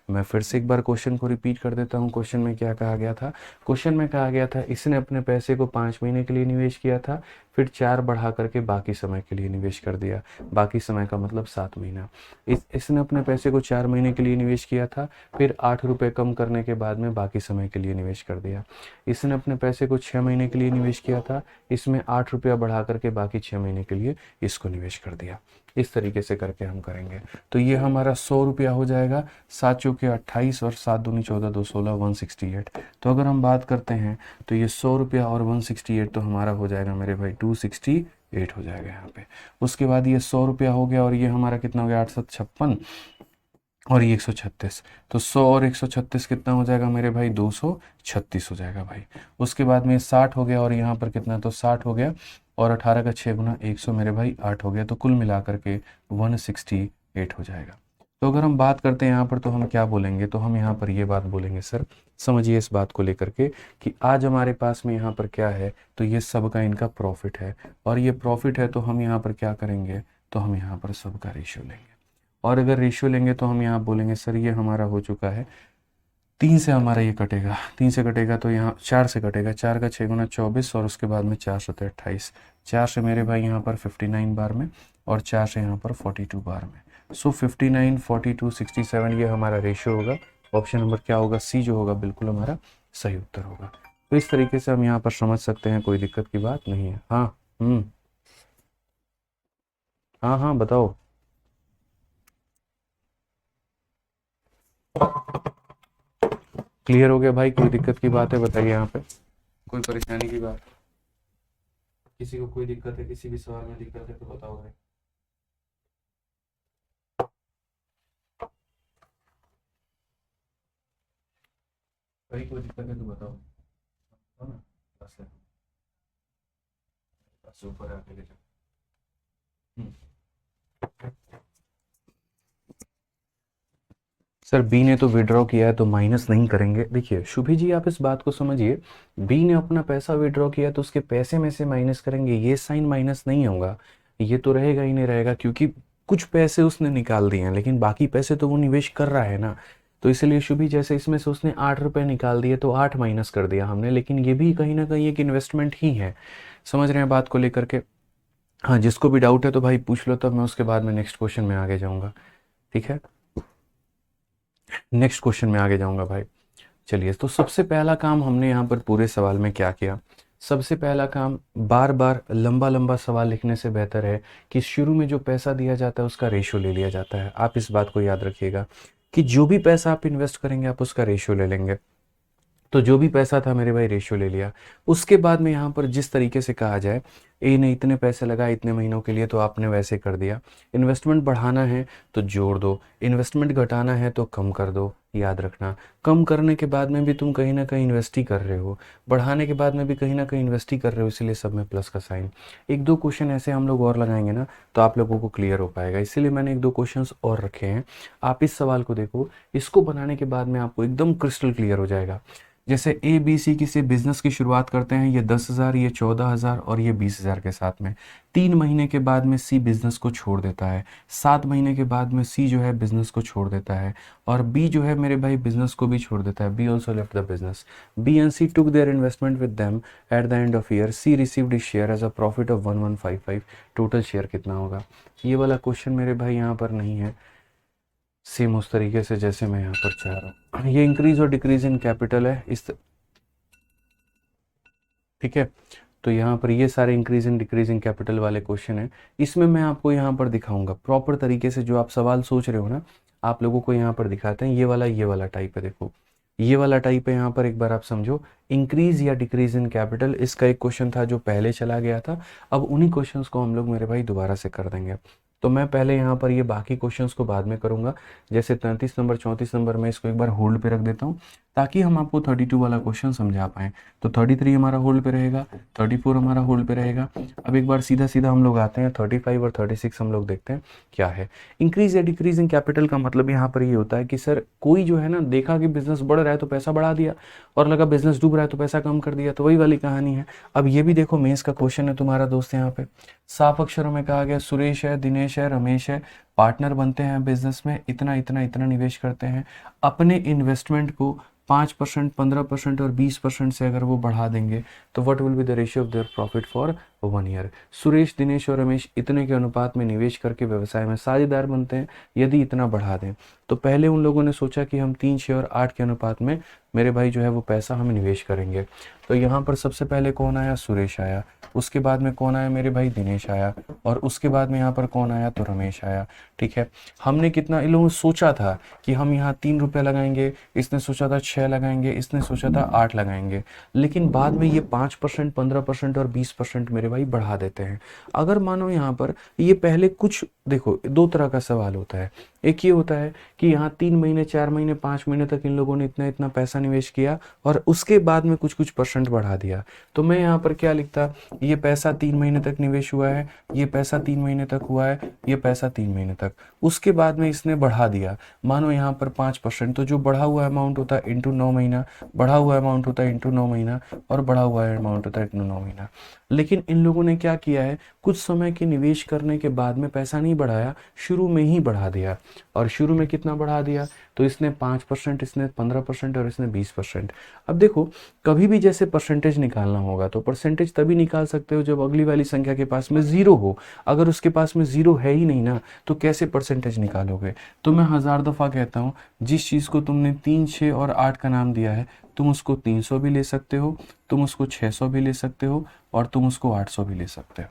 Speaker 1: मैं फिर से एक बार क्वेश्चन को रिपीट कर देता हूँ। क्वेश्चन में क्या कहा गया था, क्वेश्चन में कहा गया था इसने अपने पैसे को 5 महीने के लिए निवेश किया था, फिर 4 बढ़ा करके बाकी समय के लिए निवेश कर दिया, बाकी समय का मतलब 7 महीना। इसने अपने पैसे को 4 महीने के लिए निवेश किया था, फिर 8 रुपये कम करने के बाद में बाकी समय के लिए निवेश कर दिया। इसने अपने पैसे को 6 महीने के लिए निवेश किया था, इसमें 8 रुपया बढ़ा करके बाकी 6 महीने के लिए इसको निवेश कर दिया। इस तरीके से करके हम करेंगे, तो ये हमारा 100 रुपया हो जाएगा। 7 चौके 28 और 7 दूनी 14, 2 16, 168। तो अगर हम बात करते हैं तो ये 100 रुपया और 168 तो हमारा हो जाएगा मेरे भाई 268 हो जाएगा यहाँ पे। उसके बाद ये 100 रुपया हो गया, और ये हमारा कितना हो गया 856, और ये 136। तो 100 और 136 कितना हो जाएगा मेरे भाई 236 हो जाएगा भाई। उसके बाद में 60 हो गया, और यहाँ पर कितना, तो 60 हो गया, और 18 का 6 गुना 100 मेरे भाई 8 हो गया, तो कुल मिलाकर के 168 हो जाएगा। तो अगर हम बात करते हैं यहाँ पर, तो हम क्या बोलेंगे, तो हम यहाँ पर ये बात बोलेंगे सर, समझिए इस बात को लेकर के कि आज हमारे पास में यहाँ पर क्या है, तो ये सबका इनका प्रॉफिट है, और ये प्रॉफिट है तो हम यहाँ पर क्या करेंगे, तो हम यहाँ पर सबका रेशियो लेंगे। और अगर रेशियो लेंगे तो हम यहाँ बोलेंगे सर ये हमारा हो चुका है 3 से, हमारा ये कटेगा 3 से कटेगा, तो यहाँ 4 से कटेगा, 4 का 6 गुना 24, और उसके बाद में 4 सतह 28, 4 से मेरे भाई यहाँ पर 59 बार में, और 4 से यहाँ पर 42 बार में। सो 59, 42, 67 ये हमारा रेशियो होगा। ऑप्शन नंबर क्या होगा, सी जो होगा बिल्कुल हमारा सही उत्तर होगा। तो इस तरीके से हम यहाँ पर समझ सकते हैं, कोई दिक्कत की बात नहीं है। हाँ हाँ हाँ बताओ। क्लियर हो गया भाई, कोई दिक्कत की बात है बताइए यहाँ पे, कोई परेशानी की बात, किसी को कोई दिक्कत है, किसी भी सवाल में दिक्कत है तो बताओ भाई। भाई कोई दिक्कत है तो बताओ, है ना, बस है, बस ऊपर आके ले जाओ। हम्म। सर बी ने तो विड्रॉ किया है तो माइनस नहीं करेंगे। देखिए शुभी जी आप इस बात को समझिए, बी ने अपना पैसा विड्रॉ किया तो उसके पैसे में से माइनस करेंगे, ये साइन माइनस नहीं होगा, ये तो रहेगा ही नहीं रहेगा, क्योंकि कुछ पैसे उसने निकाल दिए हैं लेकिन बाकी पैसे तो वो निवेश कर रहा है ना। तो इसलिए शुभी जैसे इसमें से उसने 8 रुपये निकाल दिए तो 8 माइनस कर दिया हमने, लेकिन ये भी कहीं ना कहीं एक इन्वेस्टमेंट ही है। समझ रहे हैं बात को लेकर के। हाँ जिसको भी डाउट है तो भाई पूछ लो, तब मैं उसके बाद में नेक्स्ट क्वेश्चन में आगे जाऊँगा। ठीक है, नेक्स्ट क्वेश्चन में आगे जाऊंगा भाई। चलिए, तो सबसे पहला काम हमने यहाँ पर पूरे सवाल में क्या किया, सबसे पहला काम, बार बार लंबा लंबा सवाल लिखने से बेहतर है कि शुरू में जो पैसा दिया जाता है उसका रेशियो ले लिया जाता है। आप इस बात को याद रखिएगा कि जो भी पैसा आप इन्वेस्ट करेंगे आप उसका रेशियो ले लेंगे। तो जो भी पैसा था मेरे भाई रेशियो ले लिया। उसके बाद में यहाँ पर जिस तरीके से कहा जाए, ए ने इतने पैसे लगाए इतने महीनों के लिए तो आपने वैसे कर दिया। इन्वेस्टमेंट बढ़ाना है तो जोड़ दो, इन्वेस्टमेंट घटाना है तो कम कर दो। याद रखना, कम करने के बाद में भी तुम कहीं ना कहीं इन्वेस्ट ही कर रहे हो, बढ़ाने के बाद में भी कहीं ना कहीं इन्वेस्ट ही कर रहे हो, इसीलिए सब में प्लस का साइन। एक दो क्वेश्चन ऐसे हम लोग और लगाएंगे ना तो आप लोगों को क्लियर हो पाएगा, इसीलिए मैंने एक दो क्वेश्चंस और रखे हैं। आप इस सवाल को देखो, इसको बनाने के बाद में आपको एकदम क्रिस्टल क्लियर हो जाएगा। जैसे ए बी सी किसी बिजनेस की शुरुआत करते हैं, ये 10,000, ये 14,000 और ये 20,000 के साथ में। 3 महीने के बाद में सी बिजनेस को छोड़ देता है, 7 महीने के बाद में सी जो है बिजनेस को छोड़ देता है, और बी जो है मेरे भाई बिजनेस को भी छोड़ देता है। B also left the business. B and C took their investment with them at the end of year. C received his share as a profit of 1155। Total share कितना होगा? ये वाला क्वेश्चन मेरे भाई यहाँ पर नहीं है, सेम उस तरीके से जैसे मैं यहाँ पर चाह रहा हूँ। ये इंक्रीज और डिक्रीज इन कैपिटल है ठीक है। तो यहाँ पर ये सारे इंक्रीज इन डिक्रीजिंग कैपिटल वाले क्वेश्चन है। इसमें मैं आपको यहाँ पर दिखाऊंगा प्रॉपर तरीके से, जो आप सवाल सोच रहे हो ना, आप लोगों को यहाँ पर दिखाते हैं। ये वाला टाइप है, देखो ये वाला टाइप है। यहाँ पर एक बार आप समझो, इंक्रीज या डिक्रीज इन कैपिटल, इसका एक क्वेश्चन था जो पहले चला गया था। अब उन्हीं क्वेश्चंस को हम लोग मेरे भाई दोबारा से कर देंगे। तो मैं पहले यहाँ पर ये बाकी क्वेश्चंस को बाद में करूँगा। जैसे 33 नंबर 34 नंबर में इसको एक बार होल्ड पे रख देता हूँ, ताकि हम आपको 32 वाला क्वेश्चन समझा पाएँ। तो 33 हमारा होल्ड पे रहेगा, 34 हमारा होल्ड पे रहेगा। अब एक बार सीधा सीधा हम लोग आते हैं 35 और 36 हम लोग देखते हैं क्या है। इंक्रीज या डिक्रीज इन कैपिटल का मतलब यहाँ पर ये होता है कि सर कोई जो है ना, देखा कि बिजनेस बढ़ रहा है तो पैसा बढ़ा दिया, और लगा बिजनेस डूब रहा है तो पैसा कम कर दिया। तो वही वाली कहानी है। अब ये भी देखो, मेंस का क्वेश्चन है तुम्हारा दोस्त। यहाँ पे साफ अक्षरों में कहा गया, सुरेश है, दिनेश है, रमेश है, पार्टनर बनते हैं बिजनेस में, इतना इतना इतना निवेश करते हैं। अपने इन्वेस्टमेंट को 5%, 15% और 20% से अगर वो बढ़ा देंगे तो what will be the ratio of their profit for 1 year. Suresh, Dinesh और रमेश इतने के अनुपात में निवेश करके व्यवसाय में साझेदार बनते हैं यदि इतना बढ़ा दें। तो पहले उन लोगों ने सोचा कि हम 3, 6 और 8 के अनुपात में मेरे भाई जो है वो पैसा हम निवेश करेंगे। तो यहाँ पर सबसे पहले कौन आया? सुरेश आया। उसके बाद में कौन आया? मेरे भाई दिनेश आया। और उसके बाद में यहाँ पर कौन आया? तो रमेश आया। ठीक है। हमने कितना, इन लोगों ने सोचा था कि हम यहाँ 3 रुपये लगाएंगे, इसने सोचा था 6 लगाएंगे, इसने सोचा था 8 लगाएंगे। लेकिन बाद में ये 5%, 15% और 20% मेरे भाई बढ़ा देते हैं। अगर मानो यहाँ पर ये पहले कुछ, देखो 2 तरह का सवाल होता है। एक ये होता है कि यहाँ 3 महीने, 4 महीने, 5 महीने तक इन लोगों ने इतना इतना पैसा निवेश किया और उसके बाद में कुछ कुछ परसेंट बढ़ा दिया। तो मैं यहाँ पर क्या लिखता, ये पैसा 3 महीने तक निवेश हुआ है, ये पैसा 3 महीने तक हुआ है, ये पैसा 3 महीने तक, उसके बाद में इसने बढ़ा दिया। मानो यहाँ पर 5%, तो जो बढ़ा हुआ अमाउंट होता है इंटू 9 महीना, बढ़ा हुआ अमाउंट होता है इंटू 9 महीना, और बढ़ा हुआ अमाउंट होता है इंटू 9 महीना। लेकिन इन लोगों ने क्या किया है, कुछ समय के निवेश करने के बाद में पैसा नहीं बढ़ाया, शुरू में ही बढ़ा दिया। और शुरू में कितना बढ़ा दिया? तो इसने 5%, इसने 15% और इसने 20%। अब देखो, कभी भी जैसे परसेंटेज निकालना होगा तो परसेंटेज तभी निकाल सकते हो जब अगली वाली संख्या के पास में 0 हो। अगर उसके पास में 0 है ही नहीं ना, तो कैसे परसेंटेज निकालोगे? तो मैं 1000 दफ़ा कहता हूँ, जिस चीज़ को तुमने 3, 6 और 8 का नाम दिया है, तुम उसको 300 भी ले सकते हो, तुम उसको 600 भी ले सकते हो, और तुम उसको 800 भी ले सकते हो।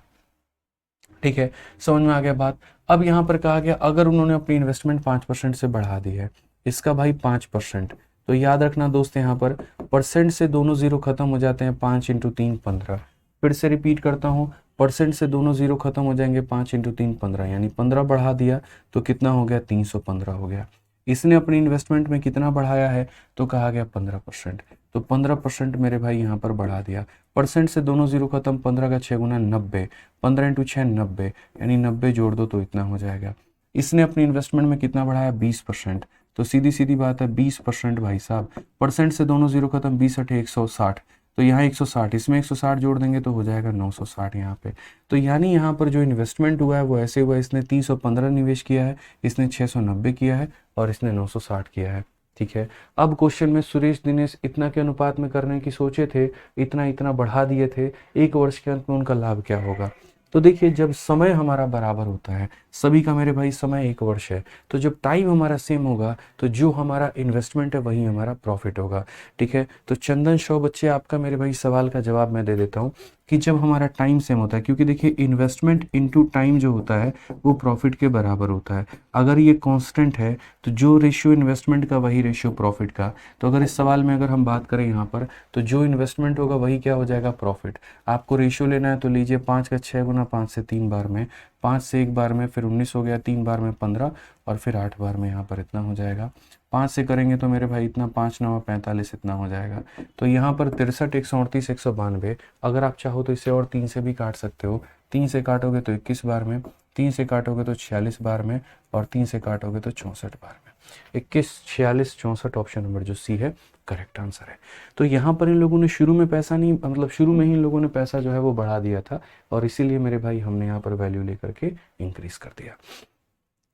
Speaker 1: ठीक है, समझ में आ गया बात। अब यहाँ पर कहा गया, अगर उन्होंने अपनी इन्वेस्टमेंट 5% से बढ़ा दी है, इसका भाई 5%, तो याद रखना दोस्त, यहाँ पर परसेंट से दोनों जीरो खत्म हो जाते हैं, 5 इंटू 3 15। फिर से रिपीट करता हूँ, परसेंट से दोनों जीरो खत्म हो जाएंगे, 5 इंटू 3 15, यानी 15 बढ़ा दिया तो कितना हो गया? 315 हो गया। इसने अपनी इन्वेस्टमेंट में कितना बढ़ाया है? तो कहा गया 15%, तो 15% मेरे भाई यहाँ पर बढ़ा दिया। परसेंट से दोनों जीरो खत्म, 15 का 6 गुना 90, 15 इंटू 6 90, यानी 90 जोड़ दो तो इतना हो जाएगा। इसने अपनी इन्वेस्टमेंट में कितना बढ़ाया? 20%, तो सीधी सीधी बात है 20% भाई साहब। परसेंट से दोनों जीरो खत्म, 20 अठे 160, तो यहाँ 160, इसमें 160 जोड़ देंगे तो हो जाएगा 960 यहाँ पे। तो यानी यहाँ पर जो इन्वेस्टमेंट हुआ है वो ऐसे हुआ, इसने 315 निवेश किया है, इसने 690 किया है, और इसने 960 किया है। ठीक है। अब क्वेश्चन में सुरेश, दिनेश इतना के अनुपात में करने की सोचे थे, इतना इतना बढ़ा दिए थे, 1 वर्ष के अंत में उनका लाभ क्या होगा? तो देखिए, जब समय हमारा बराबर होता है, सभी का मेरे भाई समय 1 वर्ष है, तो जब टाइम हमारा सेम होगा तो जो हमारा इन्वेस्टमेंट है वही हमारा प्रॉफिट होगा। ठीक है। तो चंदन शो बच्चे, आपका मेरे भाई सवाल का जवाब मैं दे देता हूँ कि जब हमारा टाइम सेम होता है, क्योंकि देखिए इन्वेस्टमेंट इनटू टाइम जो होता है वो प्रॉफिट के बराबर होता है। अगर ये कांस्टेंट है तो जो रेशियो इन्वेस्टमेंट का वही रेशियो प्रॉफिट का। तो अगर इस सवाल में अगर हम बात करें यहाँ पर, तो जो इन्वेस्टमेंट होगा वही क्या हो जाएगा? प्रॉफिट। आपको रेशियो लेना है तो लीजिए 5 का 6 गुना 5 से 3 बार में, 5 से 1 बार में, फिर 19 हो गया, 3 बार में 15, और फिर 8 बार में यहाँ पर इतना हो जाएगा। 5 से करेंगे तो मेरे भाई इतना, 5 9 45 इतना हो जाएगा। तो यहाँ पर 63, 138, 192, अगर आप चाहो तो इसे और 3 से भी काट सकते हो। 3 से काटोगे तो 21 बार में, 3 से काटोगे तो 46 बार में, और 3 से काटोगे तो 64 बार में। 21, 46, 64 ऑप्शन नंबर जो सी है करेक्ट आंसर है। तो यहाँ पर इन लोगों ने शुरू में पैसा नहीं, मतलब शुरू में ही इन लोगों ने पैसा जो है वो बढ़ा दिया था, और इसीलिए मेरे भाई हमने यहाँ पर वैल्यू लेकर के इंक्रीज कर दिया।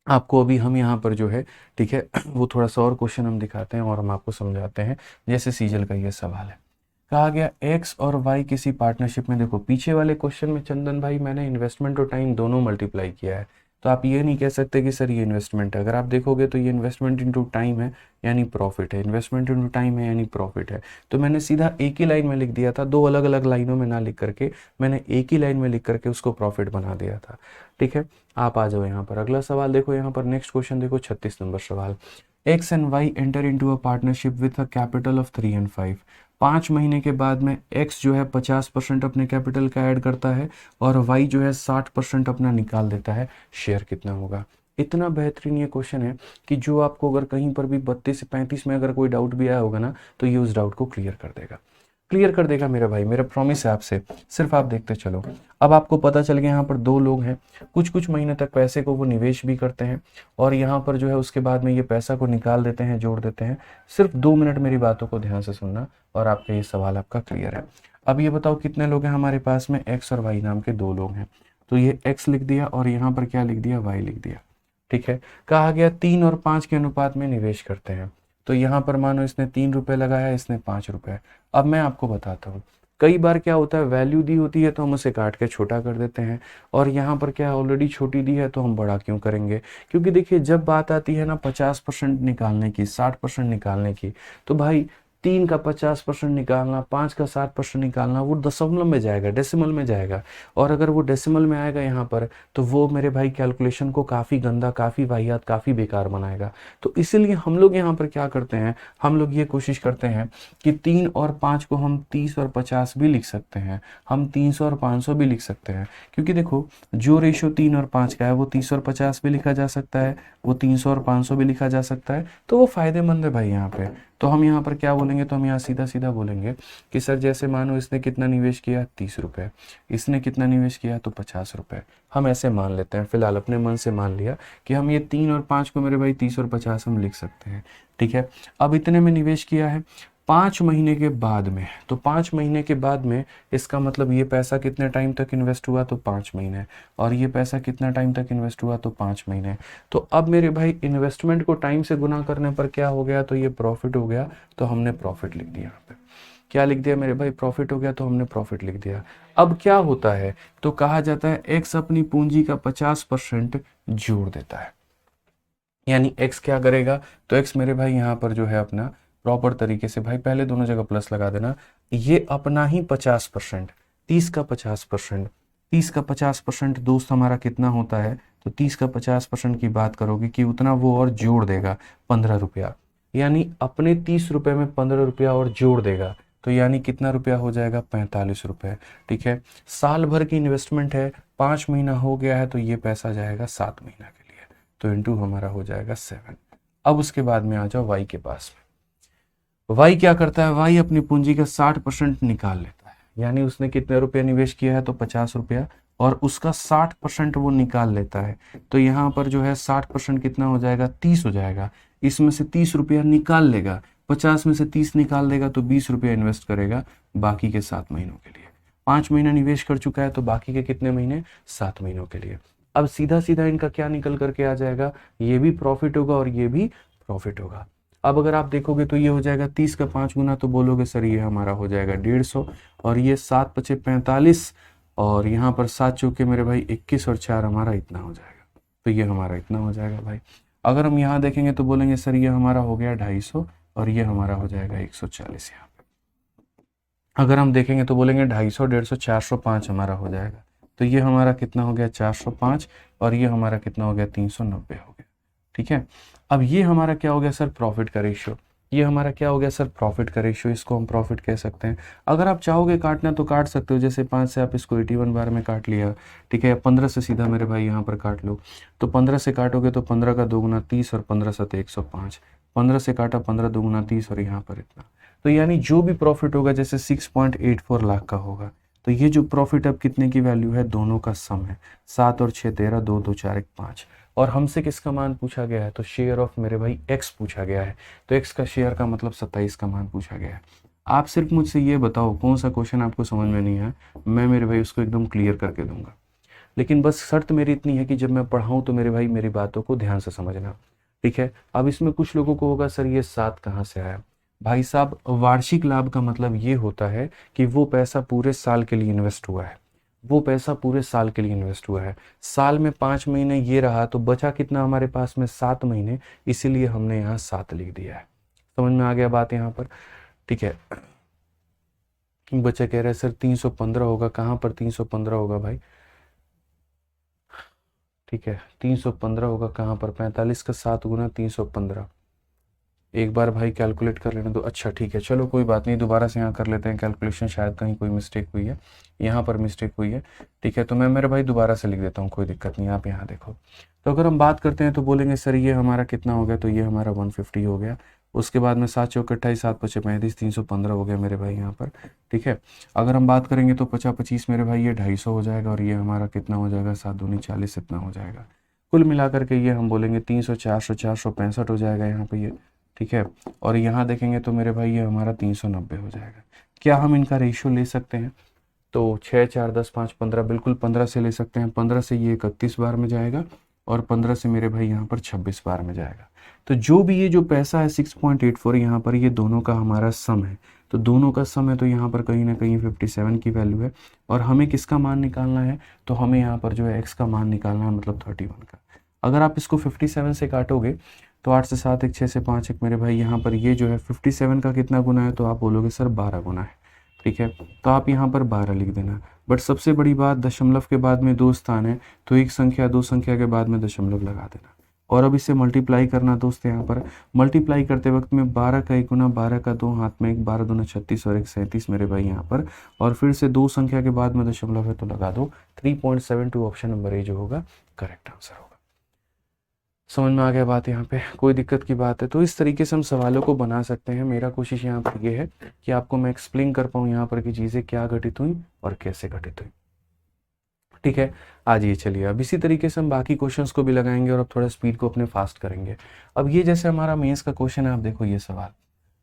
Speaker 1: आपको अभी हम यहाँ पर जो है, ठीक है, वो थोड़ा सा और क्वेश्चन हम दिखाते हैं और हम आपको समझाते हैं। जैसे सीजल का ये सवाल है, कहा गया एक्स और वाई किसी पार्टनरशिप में, देखो पीछे वाले क्वेश्चन में चंदन भाई मैंने इन्वेस्टमेंट और टाइम दोनों मल्टीप्लाई किया है, तो आप ये नहीं कह सकते कि सर ये इन्वेस्टमेंट है। अगर आप देखोगे तो ये इन्वेस्टमेंट इनटू टाइम है यानी प्रॉफिट है, इन्वेस्टमेंट इनटू टाइम है यानी प्रॉफिट है। तो मैंने सीधा एक ही लाइन में लिख दिया था, दो अलग अलग लाइनों में ना लिख करके मैंने एक ही लाइन में लिख करके उसको प्रॉफिट बना दिया था। ठीक है, आप आ जाओ यहाँ पर अगला सवाल देखो, यहाँ पर नेक्स्ट क्वेश्चन देखो 36 नंबर सवाल। X and Y enter into a partnership with a capital of 3 and 5। 5 महीने के बाद में एक्स जो है 50% अपने कैपिटल का ऐड करता है और वाई जो है 60% अपना निकाल देता है, शेयर कितना होगा। इतना बेहतरीन ये क्वेश्चन है कि जो आपको अगर कहीं पर भी 32 से 35 में अगर कोई डाउट भी आया होगा ना, तो ये उस डाउट को क्लियर कर देगा, क्लियर कर देगा मेरा भाई, मेरा प्रॉमिस है आपसे, सिर्फ आप देखते चलो। अब आपको पता चल गया यहाँ पर दो लोग हैं, कुछ कुछ महीने तक पैसे को वो निवेश भी करते हैं और यहाँ पर जो है उसके बाद में ये पैसा को निकाल देते हैं, जोड़ देते हैं। सिर्फ 2 मिनट मेरी बातों को ध्यान से सुनना और आपका ये सवाल आपका क्लियर है। अब ये बताओ कितने लोग हैं हमारे पास में, एक्स और वाई नाम के दो लोग हैं, तो ये एक्स लिख दिया और यहाँ पर क्या लिख दिया, वाई लिख दिया। ठीक है, कहा गया 3 और 5 के अनुपात में निवेश करते हैं, तो यहाँ पर मानो इसने 3 रुपए लगाया, इसने 5 रुपए। अब मैं आपको बताता हूँ, कई बार क्या होता है वैल्यू दी होती है तो हम उसे काट के छोटा कर देते हैं, और यहाँ पर क्या ऑलरेडी छोटी दी है तो हम बड़ा क्यों करेंगे। क्योंकि देखिए जब बात आती है ना 50% निकालने की, 60% निकालने की, तो भाई 3 का 50% निकालना, 5 का 60% निकालना, वो दशमलव में जाएगा, डेसिमल में जाएगा, और अगर वो डेसिमल में आएगा यहाँ पर तो वो मेरे भाई कैलकुलेशन को काफ़ी गंदा, काफ़ी वाहियात, काफ़ी बेकार बनाएगा। तो इसीलिए हम लोग यहाँ पर क्या करते हैं, हम लोग ये कोशिश करते हैं कि 3 और 5 को हम 30 और 50 भी लिख सकते हैं, हम 300 और 500 भी लिख सकते हैं। क्योंकि देखो जो रेशो 3 और 5 का है वो 30 और 50 भी लिखा जा सकता है, वो 300 और 500 भी लिखा जा सकता है, तो वो फायदेमंद है भाई यहाँ पे। तो हम यहाँ पर क्या बोलेंगे, तो हम यहाँ सीधा सीधा बोलेंगे कि सर जैसे मानो इसने कितना निवेश किया, 30 रुपये, इसने कितना निवेश किया तो 50 रुपये। हम ऐसे मान लेते हैं, फिलहाल अपने मन से मान लिया कि हम ये 3 और 5 को मेरे भाई 30 और 50 हम लिख सकते हैं। ठीक है, अब इतने में निवेश किया है 5 महीने के बाद में, तो 5 महीने के बाद में इसका मतलब ये पैसा कितने टाइम तक इन्वेस्ट हुआ, तो 5 महीने, और ये पैसा कितना टाइम तक इन्वेस्ट हुआ, तो 5 महीने। तो अब मेरे भाई इन्वेस्टमेंट को टाइम से गुना करने पर क्या हो गया, तो ये प्रॉफिट हो गया, तो हमने प्रॉफिट लिख दिया यहाँ पे। क्या लिख दिया मेरे भाई, प्रॉफिट हो गया, तो हमने प्रॉफिट लिख दिया। अब क्या होता है, तो कहा जाता है एक्स अपनी पूंजी का 50% जोड़ देता है, यानी एक्स क्या करेगा, तो एक्स मेरे भाई यहाँ पर जो है अपना प्रॉपर तरीके से, भाई पहले दोनों जगह प्लस लगा देना, ये अपना ही 50%, 30 का 50%, 30 का 50% दोस्त हमारा कितना होता है, तो 30 का 50% की बात करोगे कि उतना वो और जोड़ देगा 15 रुपया, यानी अपने 30 रुपये में 15 रुपया और जोड़ देगा, तो यानी कितना रुपया हो जाएगा, 45 रुपये। ठीक है, साल भर की इन्वेस्टमेंट है, 5 महीना हो गया है, तो ये पैसा जाएगा 7 महीना के लिए, तो इंटू हमारा हो जाएगा 7। अब उसके बाद में आ जाओ वाई के पास में। वाई क्या करता है, वाई अपनी पूंजी का 60% निकाल लेता है, यानी उसने कितने रुपये निवेश किया है, तो 50 रुपया, और उसका 60% वो निकाल लेता है, तो यहाँ पर जो है 60% कितना हो जाएगा, 30 हो जाएगा। इसमें से 30 रुपया निकाल लेगा, 50 में से 30 निकाल देगा, तो 20 रुपया इन्वेस्ट करेगा बाकी के 7 महीनों के लिए। 5 महीना निवेश कर चुका है, तो बाकी के कितने महीने, 7 महीनों के लिए। अब सीधा सीधा इनका क्या निकल करके आ जाएगा, ये भी प्रॉफिट होगा और ये भी प्रॉफिट होगा। अब अगर आप देखोगे तो ये हो जाएगा 30 का 5 गुना, तो बोलोगे सर ये हमारा हो जाएगा 150, और ये 7 पचे 45, और यहाँ पर 7 चौके मेरे भाई 21, और 4 हमारा इतना हो जाएगा, तो ये हमारा इतना हो जाएगा भाई। अगर हम यहाँ देखेंगे तो बोलेंगे सर ये हमारा हो गया 250, और ये हमारा हो जाएगा 140 यहाँ पे। अगर हम देखेंगे तो बोलेंगे 250, 150, 405 हमारा हो जाएगा, तो ये हमारा कितना हो गया, 405, और ये हमारा कितना हो गया, 390 हो गया। ठीक है, अब ये हमारा क्या हो गया सर, प्रॉफिट का रेशियो। ये हमारा क्या हो गया सर, प्रॉफिट का रेशियो, इसको हम प्रॉफिट कह सकते हैं। अगर आप चाहोगे काटना तो काट सकते हो, जैसे 5 से आप इसको 81 बार में काट लिया, ठीक है, 15 से सीधा मेरे भाई यहाँ पर काट लो, तो 15 से काटोगे तो 15 का 2 गुना 30, और 15 7 105, 15 से काटा 15 2 गुना 30, और यहाँ पर इतना, तो यानी जो भी प्रॉफिट होगा जैसे 6.84 लाख का होगा, तो ये जो प्रॉफिट अब कितने की वैल्यू है, दोनों का सम है। 7 और 6 13, 2 2 4 1 5। और हमसे किसका मान पूछा गया है, तो शेयर ऑफ मेरे भाई एक्स पूछा गया है। तो एक्स का शेयर का मतलब 27 का मान पूछा गया है। आप सिर्फ मुझसे ये बताओ कौन सा क्वेश्चन आपको समझ में नहीं है, मैं मेरे भाई उसको एकदम क्लियर करके दूंगा। लेकिन बस शर्त मेरी इतनी है कि जब मैं पढ़ाऊँ तो मेरे भाई मेरी बातों को ध्यान से समझना, ठीक है। अब इसमें कुछ लोगों को होगा सर ये 7 कहाँ से आया। भाई साहब, वार्षिक लाभ का मतलब ये होता है कि वो पैसा पूरे साल के लिए इन्वेस्ट हुआ है, वो पैसा पूरे साल के लिए इन्वेस्ट हुआ है। साल में 5 महीने ये रहा तो बचा कितना हमारे पास में, 7 महीने, इसीलिए हमने यहाँ 7 लिख दिया है। समझ में आ गया बात यहाँ पर, ठीक है। बच्चे कह रहे हैं सर 315 होगा, कहाँ पर 315 होगा भाई, ठीक है 315 होगा कहाँ पर, 45 का 7 गुना 315। एक बार भाई कैलकुलेट कर लेने दो। अच्छा ठीक है, चलो कोई बात नहीं, दोबारा से यहाँ कर लेते हैं कैलकुलेशन, शायद कहीं कोई मिस्टेक हुई है, यहाँ पर मिस्टेक हुई है, ठीक है। तो मैं मेरे भाई दोबारा से लिख देता हूँ, कोई दिक्कत नहीं। आप यहाँ देखो, तो अगर हम बात करते हैं तो बोलेंगे सर ये हमारा कितना हो गया, तो ये हमारा 150 हो गया। उसके बाद में 7 चौक 28, 7 पचे 35, 315 हो गया मेरे भाई यहाँ पर, ठीक है। अगर हम बात करेंगे तो 50 25 मेरे भाई ये 250 हो जाएगा, और ये हमारा कितना हो जाएगा, 7 दूनी 40, इतना हो जाएगा। कुल मिलाकर के ये हम बोलेंगे 300 400 465 हो जाएगा यहाँ पे ये, ठीक है। और यहाँ देखेंगे तो मेरे भाई ये हमारा 390 हो जाएगा। क्या हम इनका रेशियो ले सकते हैं, तो 6 4 10 5 15, बिल्कुल 15 से ले सकते हैं। 15 से ये 31 बार में जाएगा, और 15 से मेरे भाई यहाँ पर 26 बार में जाएगा। तो जो भी ये जो पैसा है 6.84, यहाँ पर ये दोनों का हमारा सम है, तो दोनों का सम है, तो यहाँ पर कहीं ना कहीं 57 की वैल्यू है। और हमें किसका मान निकालना है, तो हमें यहाँ पर जो है एक्स का मान निकालना है, मतलब 31 का। अगर आप इसको 57 से काटोगे तो 8 से 7 1 6 से 5 1 मेरे भाई यहाँ पर ये जो है 57 का कितना गुना है, तो आप बोलोगे सर 12 गुना है, ठीक है। तो आप यहाँ पर 12 लिख देना। बट सबसे बड़ी बात, दशमलव के बाद में 2 स्थान है, तो एक संख्या 2 संख्या के बाद में दशमलव लगा देना। और अब इसे मल्टीप्लाई करना दोस्त, यहाँ पर मल्टीप्लाई करते वक्त में 12 का 1 गुना, 12 का 2 हाथ में 1, 12 दूना 36 और 1 37 मेरे भाई यहाँ पर। और फिर से 2 संख्या के बाद में दशमलव है तो लगा दो 3.72, ऑप्शन नंबर ए जो होगा करेक्ट आंसर होगा। समझ में आ गया बात यहाँ पे, कोई दिक्कत की बात है तो इस तरीके से हम सवालों को बना सकते हैं। मेरा कोशिश यहाँ पर ये है कि आपको मैं एक्सप्लेन कर पाऊँ यहाँ पर कि चीज़ें क्या घटित हुई और कैसे घटित हुई, ठीक है। आज ये चलिए, अब इसी तरीके से हम बाकी क्वेश्चंस को भी लगाएंगे और अब थोड़ा स्पीड को अपने फास्ट करेंगे। अब ये जैसे हमारा मेंस का क्वेश्चन है, आप देखो ये सवाल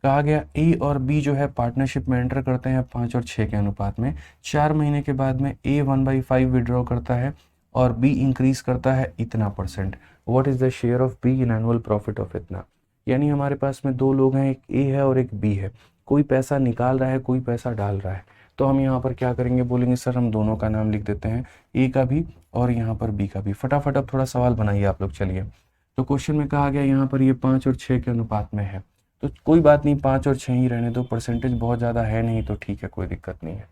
Speaker 1: कहा गया ए और बी जो है पार्टनरशिप में एंटर करते हैं 5 और 6 के अनुपात में। 4 महीने के बाद में ए 1/5 विड्रॉ करता है और बी इंक्रीज करता है इतना %। What is the share of be in annual profit of इतना। यानी हमारे पास में 2 लोग हैं, एक ए है और एक बी है। कोई पैसा निकाल रहा है, कोई पैसा डाल रहा है। तो हम यहाँ पर क्या करेंगे, बोलेंगे सर हम दोनों का नाम लिख देते हैं, ए का भी और यहाँ पर बी का भी। फटाफट अब थोड़ा सवाल बनाइए आप लोग, चलिए। तो क्वेश्चन में कहा गया यहाँ पर ये 5 और 6 के अनुपात में है, तो कोई बात नहीं 5 और 6 ही रहने दो, परसेंटेज बहुत ज़्यादा है नहीं तो ठीक है, कोई दिक्कत नहीं है,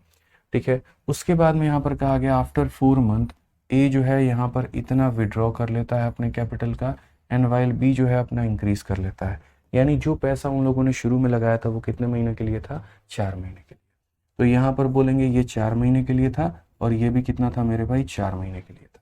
Speaker 1: ठीक है। उसके बाद में यहाँ पर कहा गया आफ्टर 4 मंथ ए जो है यहाँ पर इतना विड्रॉ कर लेता है अपने कैपिटल का, एंड वाइल बी जो है अपना इंक्रीज कर लेता है। यानी जो पैसा उन लोगों ने शुरू में लगाया था वो कितने महीने के लिए था, 4 महीने के लिए। तो यहाँ पर बोलेंगे ये 4 महीने के लिए था, और ये भी कितना था मेरे भाई, 4 महीने के लिए था।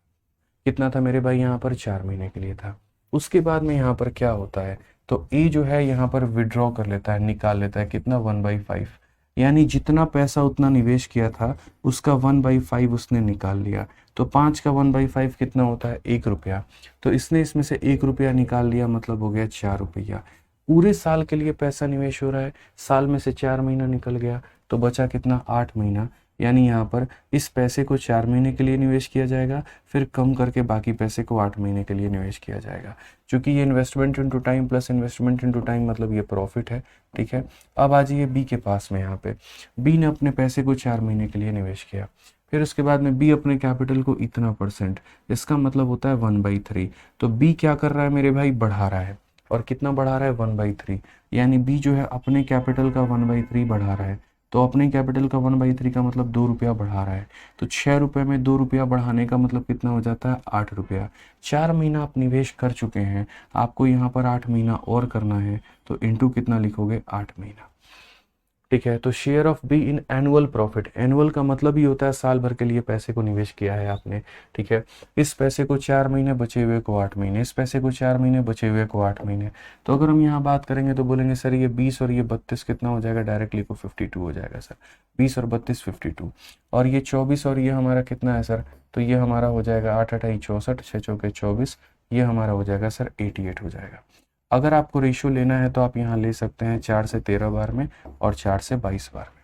Speaker 1: कितना था मेरे भाई यहाँ पर, 4 महीने के लिए था। उसके बाद में यहाँ पर क्या होता है, तो ए जो है यहाँ पर विड्रॉ कर लेता है, निकाल लेता है कितना, 1/5। यानी जितना पैसा उतना निवेश किया था उसका 1/5 उसने निकाल लिया। तो 5 का 1/5 कितना होता है, 1 रुपया। तो इसने इसमें से 1 रुपया निकाल लिया, मतलब हो गया 4 रुपया। पूरे साल के लिए पैसा निवेश हो रहा है, साल में से 4 महीना निकल गया तो बचा कितना, 8 महीना। यानी यहाँ पर इस पैसे को 4 महीने के लिए निवेश किया जाएगा, फिर कम करके बाकी पैसे को 8 महीने के लिए निवेश किया जाएगा। क्योंकि ये investment into time plus investment into time मतलब ये प्रॉफिट है, ठीक है। अब आ जाइए बी के पास में, यहाँ पे बी ने अपने पैसे को 4 महीने के लिए निवेश किया। फिर उसके बाद में बी अपने कैपिटल को इतना %, इसका मतलब होता है 1/3। तो बी क्या कर रहा है मेरे भाई, बढ़ा रहा है। और कितना बढ़ा रहा है, 1/3। यानी बी जो है अपने कैपिटल का 1/3 बढ़ा रहा है। तो अपने कैपिटल का 1/3 का मतलब 2 रुपया बढ़ा रहा है। तो 6 रुपये में 2 रुपया बढ़ाने का मतलब कितना हो जाता है, 8 रुपया। 4 महीना आप निवेश कर चुके हैं, आपको यहाँ पर 8 महीना और करना है, तो इंटू कितना लिखोगे, 8 महीना, ठीक है। तो share of be in annual profit, annual का मतलब ही होता है साल भर के लिए पैसे को निवेश किया है आपने, ठीक है। इस पैसे को 4 महीने बचे हुए को 8 महीने, इस पैसे को 4 महीने बचे हुए को 8 महीने। तो अगर हम यहाँ बात करेंगे तो बोलेंगे सर ये 20 और ये 32 कितना हो जाएगा, डायरेक्टली को 52 हो जाएगा सर, 20 और 32 52। और ये 24 और ये हमारा कितना है सर, तो ये हमारा हो जाएगा 8 8 64, 6 चौके 24, ये हमारा हो जाएगा सर 88 हो जाएगा। अगर आपको रेशियो लेना है तो आप यहाँ ले सकते हैं 4 से 13 बार में और 4 से 22 बार में।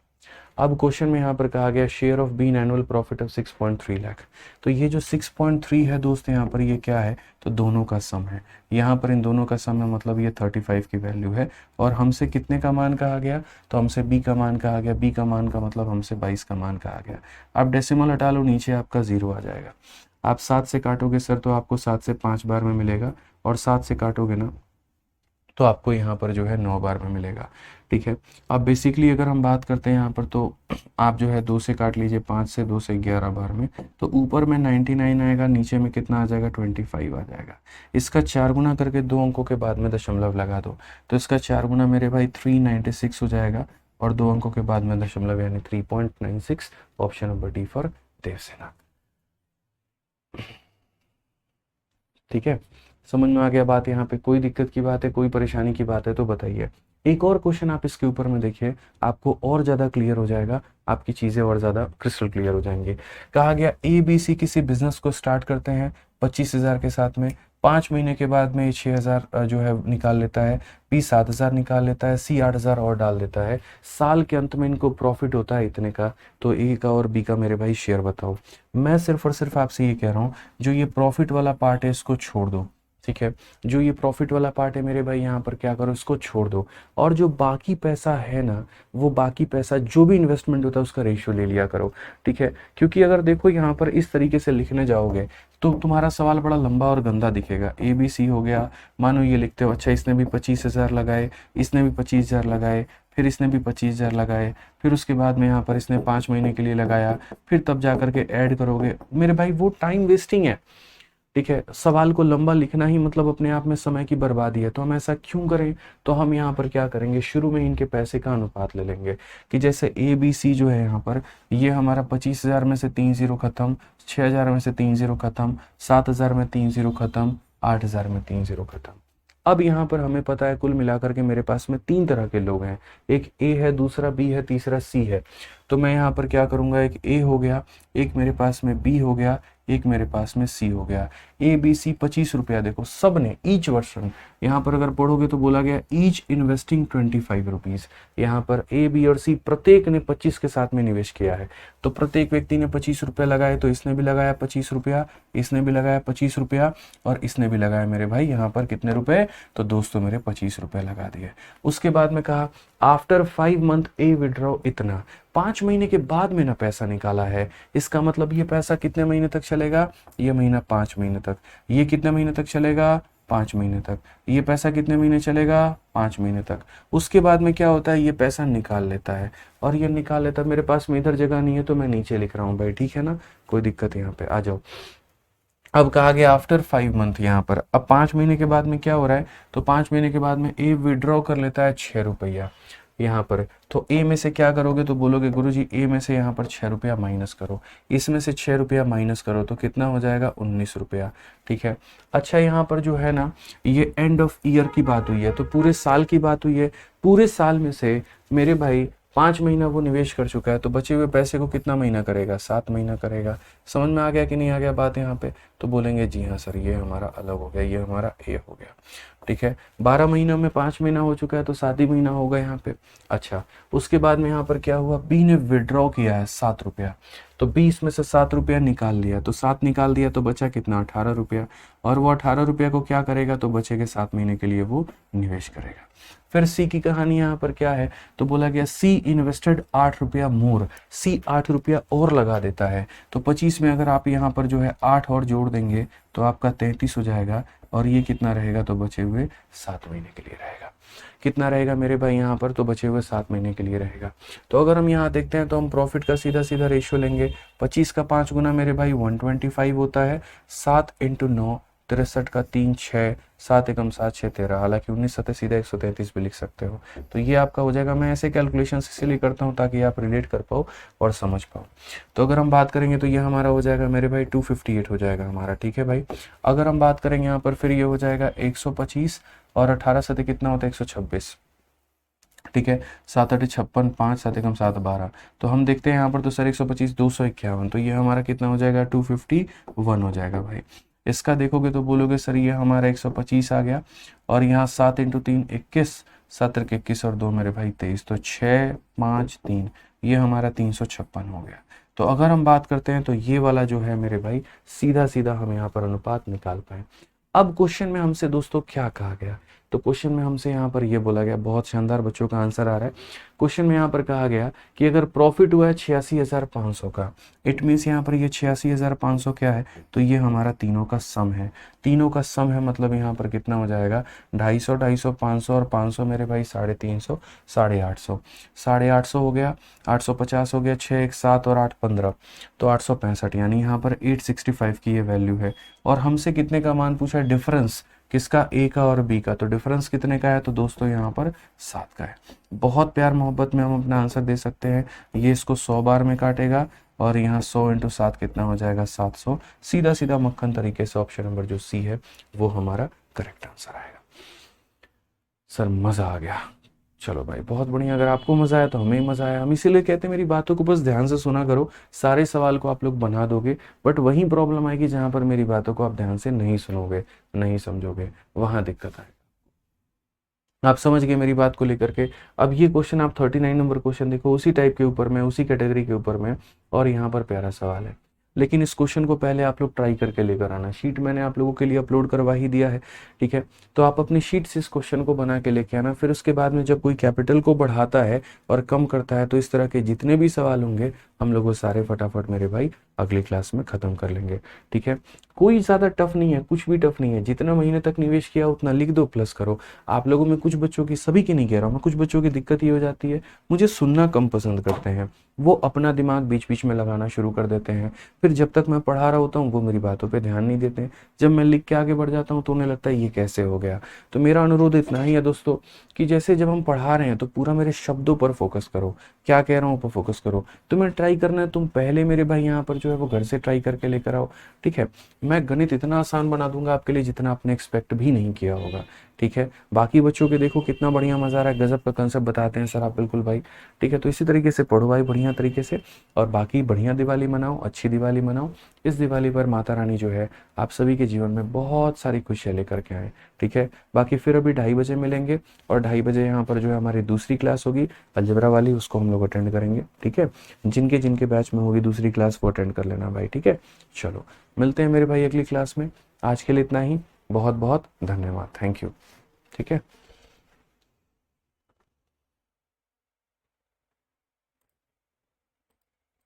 Speaker 1: अब क्वेश्चन में यहाँ पर कहा गया share of B in annual profit of 6.3 lakh. तो ये जो 6.3 है दोस्त यहाँ पर ये क्या है, तो दोनों का सम है। यहाँ पर इन दोनों का सम है, मतलब ये 35 की वैल्यू है। और हमसे कितने का मान कहा गया, तो हमसे बी का मान कहा गया, बी का मान का मतलब हमसे 22 का मान कहा गया। आप डेसिमल हटा लो, नीचे आपका 0 आ जाएगा। आप 7 से काटोगे सर तो आपको 7 से 5 बार में मिलेगा, और 7 से काटोगे ना तो आपको यहाँ पर जो है 9 बार में मिलेगा, ठीक है। अब बेसिकली अगर हम बात करते हैं यहाँ पर, तो आप जो है 2 से काट लीजिए, 5 से 2 से 11 बार में, तो ऊपर में 99 आएगा, नीचे में कितना आ जाएगा, 25 आ जाएगा। इसका 4 गुना करके 2 अंकों के बाद में दशमलव लगा दो, तो इसका 4 गुना मेरे भाई 396 हो जाएगा, और 2 अंकों के बाद में दशमलव यानी 3.96। Option number D for Devsena, ठीक है। समझ में आ गया बात, यहाँ पे कोई दिक्कत की बात है, कोई परेशानी की बात है तो बताइए। एक और क्वेश्चन आप इसके ऊपर में देखिए, आपको और ज़्यादा क्लियर हो जाएगा, आपकी चीज़ें और ज़्यादा क्रिस्टल क्लियर हो जाएंगी। कहा गया ए बी सी किसी बिजनेस को स्टार्ट करते हैं 25,000 के साथ में, 5 महीने के बाद में 6,000 जो है निकाल लेता है, बी 7,000 निकाल लेता है, सी 8,000 और डाल देता है, साल के अंत में इनको प्रॉफिट होता है इतने का। तो ए का और बी का मेरे भाई शेयर बताओ। मैं सिर्फ और सिर्फ आपसे ये कह रहा हूँ, जो ये प्रॉफिट वाला पार्ट है इसको छोड़ दो, ठीक है। जो ये प्रॉफिट वाला पार्ट है मेरे भाई यहाँ पर क्या करो, इसको छोड़ दो, और जो बाकी पैसा है ना, वो बाकी पैसा जो भी इन्वेस्टमेंट होता है उसका रेशियो ले लिया करो, ठीक है। क्योंकि अगर देखो यहाँ पर इस तरीके से लिखने जाओगे तो तुम्हारा सवाल बड़ा लंबा और गंदा दिखेगा। ए बी सी हो गया, मानो ये लिखते हो, अच्छा इसने भी 25,000 लगाए, इसने भी 25,000 लगाए, फिर इसने भी 25,000 लगाए, फिर उसके बाद में यहाँ पर इसने 5 महीने के लिए लगाया, फिर तब जा करके ऐड करोगे, मेरे भाई वो टाइम वेस्टिंग है, ठीक है। सवाल को लंबा लिखना ही मतलब अपने आप में समय की बर्बादी है। तो हम ऐसा क्यों करें, तो हम यहाँ पर क्या करेंगे, शुरू में इनके पैसे का अनुपात ले लेंगे, कि जैसे ए बी सी जो है यहाँ पर, ये हमारा 25,000 में से 3 जीरो खत्म, 6,000 में से 3 जीरो खत्म, 7,000 में 3 जीरो खत्म, 8,000 में 3 जीरो खत्म। अब यहाँ पर हमें पता है कुल मिलाकर के मेरे पास में 3 तरह के लोग हैं, एक ए है, दूसरा बी है, तीसरा सी है। तो मैं यहाँ पर क्या करूँगा, एक ए हो गया, एक मेरे पास में बी हो गया, एक मेरे पास में सी हो गया। ए बी सी 25 रुपया, देखो सब ने ईच वर्सन, यहाँ पर अगर पढ़ोगे तो बोला गया ईच इन्वेस्टिंग 25 रुपीज। यहाँ पर ए बी और सी प्रत्येक ने 25 के साथ में निवेश किया है। तो प्रत्येक व्यक्ति ने 25 रुपया लगाए, तो इसने भी लगाया 25 रुपया, इसने भी लगाया 25 रुपया, और इसने भी लगाया मेरे भाई यहाँ पर कितने रुपए, तो दोस्तों मेरे 25 रुपए लगा दिए। उसके बाद में कहा आफ्टर 5 मंथ ए विड्रॉ इतना, 5 महीने के बाद में ना पैसा निकाला है, इसका मतलब ये पैसा कितने महीने तक चलेगा, ये महीना 5 महीने तक, ये कितने महीने तक चलेगा, 5 महीने तक, ये पैसा कितने महीने चलेगा, 5 महीने तक। उसके बाद में क्या होता है, ये पैसा निकाल लेता है, और ये निकाल लेता है, मेरे पास में इधर जगह नहीं है तो मैं नीचे लिख रहा हूँ भाई, ठीक है ना, कोई दिक्कत यहाँ पे आ जाओ। अब कहा गया आफ्टर 5 मंथ, यहाँ पर अब 5 महीने के बाद में क्या हो रहा है, तो 5 महीने के बाद में ए विड्रॉ कर लेता है 6 रुपया यहाँ पर। तो ए में से क्या करोगे, तो बोलोगे गुरुजी ए में से यहाँ पर 6 रुपया माइनस करो, इसमें से 6 रुपया माइनस करो, तो कितना हो जाएगा 19 रुपया, ठीक है। अच्छा यहाँ पर जो है ना, ये एंड ऑफ ईयर की बात हुई है, तो पूरे साल की बात हुई है। पूरे साल में से मेरे भाई 5 महीना वो निवेश कर चुका है, तो बचे हुए पैसे को कितना महीना करेगा, 7 महीना करेगा। समझ में आ गया कि नहीं आ गया बात यहाँ पे, तो बोलेंगे जी हाँ सर ये हमारा अलग हो गया, ये हमारा ए हो गया, ठीक है। 12 महीनों में 5 महीना हो चुका है, तो 7 ही महीना होगा यहाँ पे। अच्छा उसके बाद में यहाँ पर क्या हुआ, बी ने विड्रॉ किया है 7 रुपया, तो 20 में से 7 रुपया निकाल लिया, तो 7 निकाल दिया तो बचा कितना, 18 रुपया, और वो 18 रुपया को क्या करेगा, तो बचे के 7 महीने के लिए वो निवेश करेगा। फिर सी की कहानी यहाँ पर क्या है, तो बोला गया सी इन्वेस्टेड 8 रुपया मोर, सी 8 रुपया और लगा देता है। तो 25 में अगर आप यहाँ पर जो है 8 और जोड़ देंगे तो आपका 33 हो जाएगा, और ये कितना रहेगा, तो बचे हुए 7 महीने के लिए रहेगा। कितना रहेगा मेरे भाई यहाँ पर, तो बचे हुए 7 महीने के लिए रहेगा। तो अगर हम यहाँ देखते हैं तो हम प्रॉफिट का सीधा सीधा रेशियो लेंगे, 25 का 5 गुना मेरे भाई 125 होता है, 7 × 9 63 का 3 6, 7 एकम 7 6 13, हालांकि 19 सतह सीधा 133 भी लिख सकते हो। तो ये आपका हो जाएगा। मैं ऐसे कैलकुलेशन इसीलिए करता हूँ ताकि आप रिलेट कर पाओ और समझ पाओ। तो अगर हम बात करेंगे तो ये हमारा हो जाएगा मेरे भाई 258 हो जाएगा हमारा, ठीक है भाई। अगर हम बात करेंगे यहाँ पर फिर ये हो जाएगा 125 और 18 सतह कितना होता है 126, ठीक है। 7 8 56, 5 7 एकम 7 12। तो हम देखते हैं यहाँ पर तो सर 125 251, तो ये हमारा कितना हो जाएगा 251 हो जाएगा भाई। इसका देखोगे तो बोलोगे सर ये हमारा 125 आ गया, और यहाँ 7 इंटू 3 21, 7 21 और 2 मेरे भाई 23, तो 6 5 3, ये हमारा 356 हो गया। तो अगर हम बात करते हैं तो ये वाला जो है मेरे भाई सीधा सीधा हम यहाँ पर अनुपात निकाल पाए। अब क्वेश्चन में हमसे दोस्तों क्या कहा गया, तो क्वेश्चन में हमसे यहाँ पर ये बोला गया, बहुत शानदार बच्चों का आंसर आ रहा है। क्वेश्चन में यहाँ पर कहा गया कि अगर प्रॉफिट हुआ है 86,500 का, इट मीन्स यहाँ पर ये 86,500 क्या है, तो ये हमारा तीनों का सम है। तीनों का सम है मतलब यहाँ पर कितना हो जाएगा 250 250 500 और 500 मेरे भाई 350 850, 850 हो गया, 850 हो गया, 6 1 7 और 8 15, तो 865, यानी यहाँ पर 865 की ये वैल्यू है। और हमसे कितने का मान पूछा है, डिफरेंस किसका, ए का और बी का, तो डिफरेंस कितने का है, तो दोस्तों यहाँ पर 7 का है। बहुत प्यार मोहब्बत में हम अपना आंसर दे सकते हैं। ये इसको 100 बार में काटेगा और यहाँ 100 इंटू 7 कितना हो जाएगा 700। सीधा सीधा मक्खन तरीके से ऑप्शन नंबर जो सी है वो हमारा करेक्ट आंसर आएगा। सर मज़ा आ गया, चलो भाई बहुत बढ़िया। अगर आपको मज़ा आया तो हमें मज़ा आया। हम इसीलिए कहते हैं मेरी बातों को बस ध्यान से सुना करो, सारे सवाल को आप लोग बना दोगे, बट वहीं प्रॉब्लम आएगी जहाँ पर मेरी बातों को आप ध्यान से नहीं सुनोगे, नहीं समझोगे, वहाँ दिक्कत आएगी। आप समझ गए मेरी बात को लेकर के। अब ये क्वेश्चन आप 39 नंबर क्वेश्चन देखो, उसी टाइप के ऊपर में, उसी कैटेगरी के ऊपर में, और यहाँ पर प्यारा सवाल है। लेकिन इस क्वेश्चन को पहले आप लोग ट्राई करके लेकर आना। शीट मैंने आप लोगों के लिए अपलोड करवा ही दिया है, ठीक है। तो आप अपनी शीट से इस क्वेश्चन को बना के लेके आना। फिर उसके बाद में जब कोई कैपिटल को बढ़ाता है और कम करता है, तो इस तरह के जितने भी सवाल होंगे हम लोग वो सारे फटाफट मेरे भाई अगली क्लास में ख़त्म कर लेंगे, ठीक है। कोई ज़्यादा टफ नहीं है, कुछ भी टफ नहीं है। जितना महीने तक निवेश किया उतना लिख दो, प्लस करो। आप लोगों में कुछ बच्चों की, सभी की नहीं कह रहा हूँ मैं, कुछ बच्चों की दिक्कत ये हो जाती है, मुझे सुनना कम पसंद करते हैं, वो अपना दिमाग बीच बीच में लगाना शुरू कर देते हैं। फिर जब तक मैं पढ़ा रहा होता हूँ वो मेरी बातों पे ध्यान नहीं देते हैं। जब मैं लिख के आगे बढ़ जाता हूँ तो उन्हें लगता है ये कैसे हो गया। तो मेरा अनुरोध इतना ही है दोस्तों कि जैसे जब हम पढ़ा रहे हैं तो पूरा मेरे शब्दों पर फोकस करो, क्या कह रहा हूँ पर फोकस करो। तुम्हें ट्राई करना है, तुम पहले मेरे भाई यहाँ पर जो है वो घर से ट्राई करके लेकर आओ, ठीक है। मैं गणित इतना आसान बना दूंगा आपके लिए जितना आपने एक्सपेक्ट भी नहीं किया होगा, ठीक है। बाकी बच्चों के देखो कितना बढ़िया मजा आ रहा है, गजब का कंसेप्ट बताते हैं सर आप, बिल्कुल भाई, ठीक है। तो इसी तरीके से पढ़ो भाई बढ़िया तरीके से, और बाकी बढ़िया दिवाली मनाओ, अच्छी दिवाली मनाओ। इस दिवाली पर माता रानी जो है आप सभी के जीवन में बहुत सारी खुशियाँ लेकर के आए, ठीक है। बाकी फिर अभी 2:30 बजे मिलेंगे, और 2:30 बजे यहाँ पर जो है हमारी दूसरी क्लास होगी अलजेब्रा वाली, उसको हम लोग अटेंड करेंगे, ठीक है। जिनके जिनके बैच में होगी दूसरी क्लास वो अटेंड कर लेना भाई, ठीक है। चलो मिलते हैं मेरे भाई अगली क्लास में। आज के लिए इतना ही, बहुत बहुत धन्यवाद, थैंक यू, ठीक है।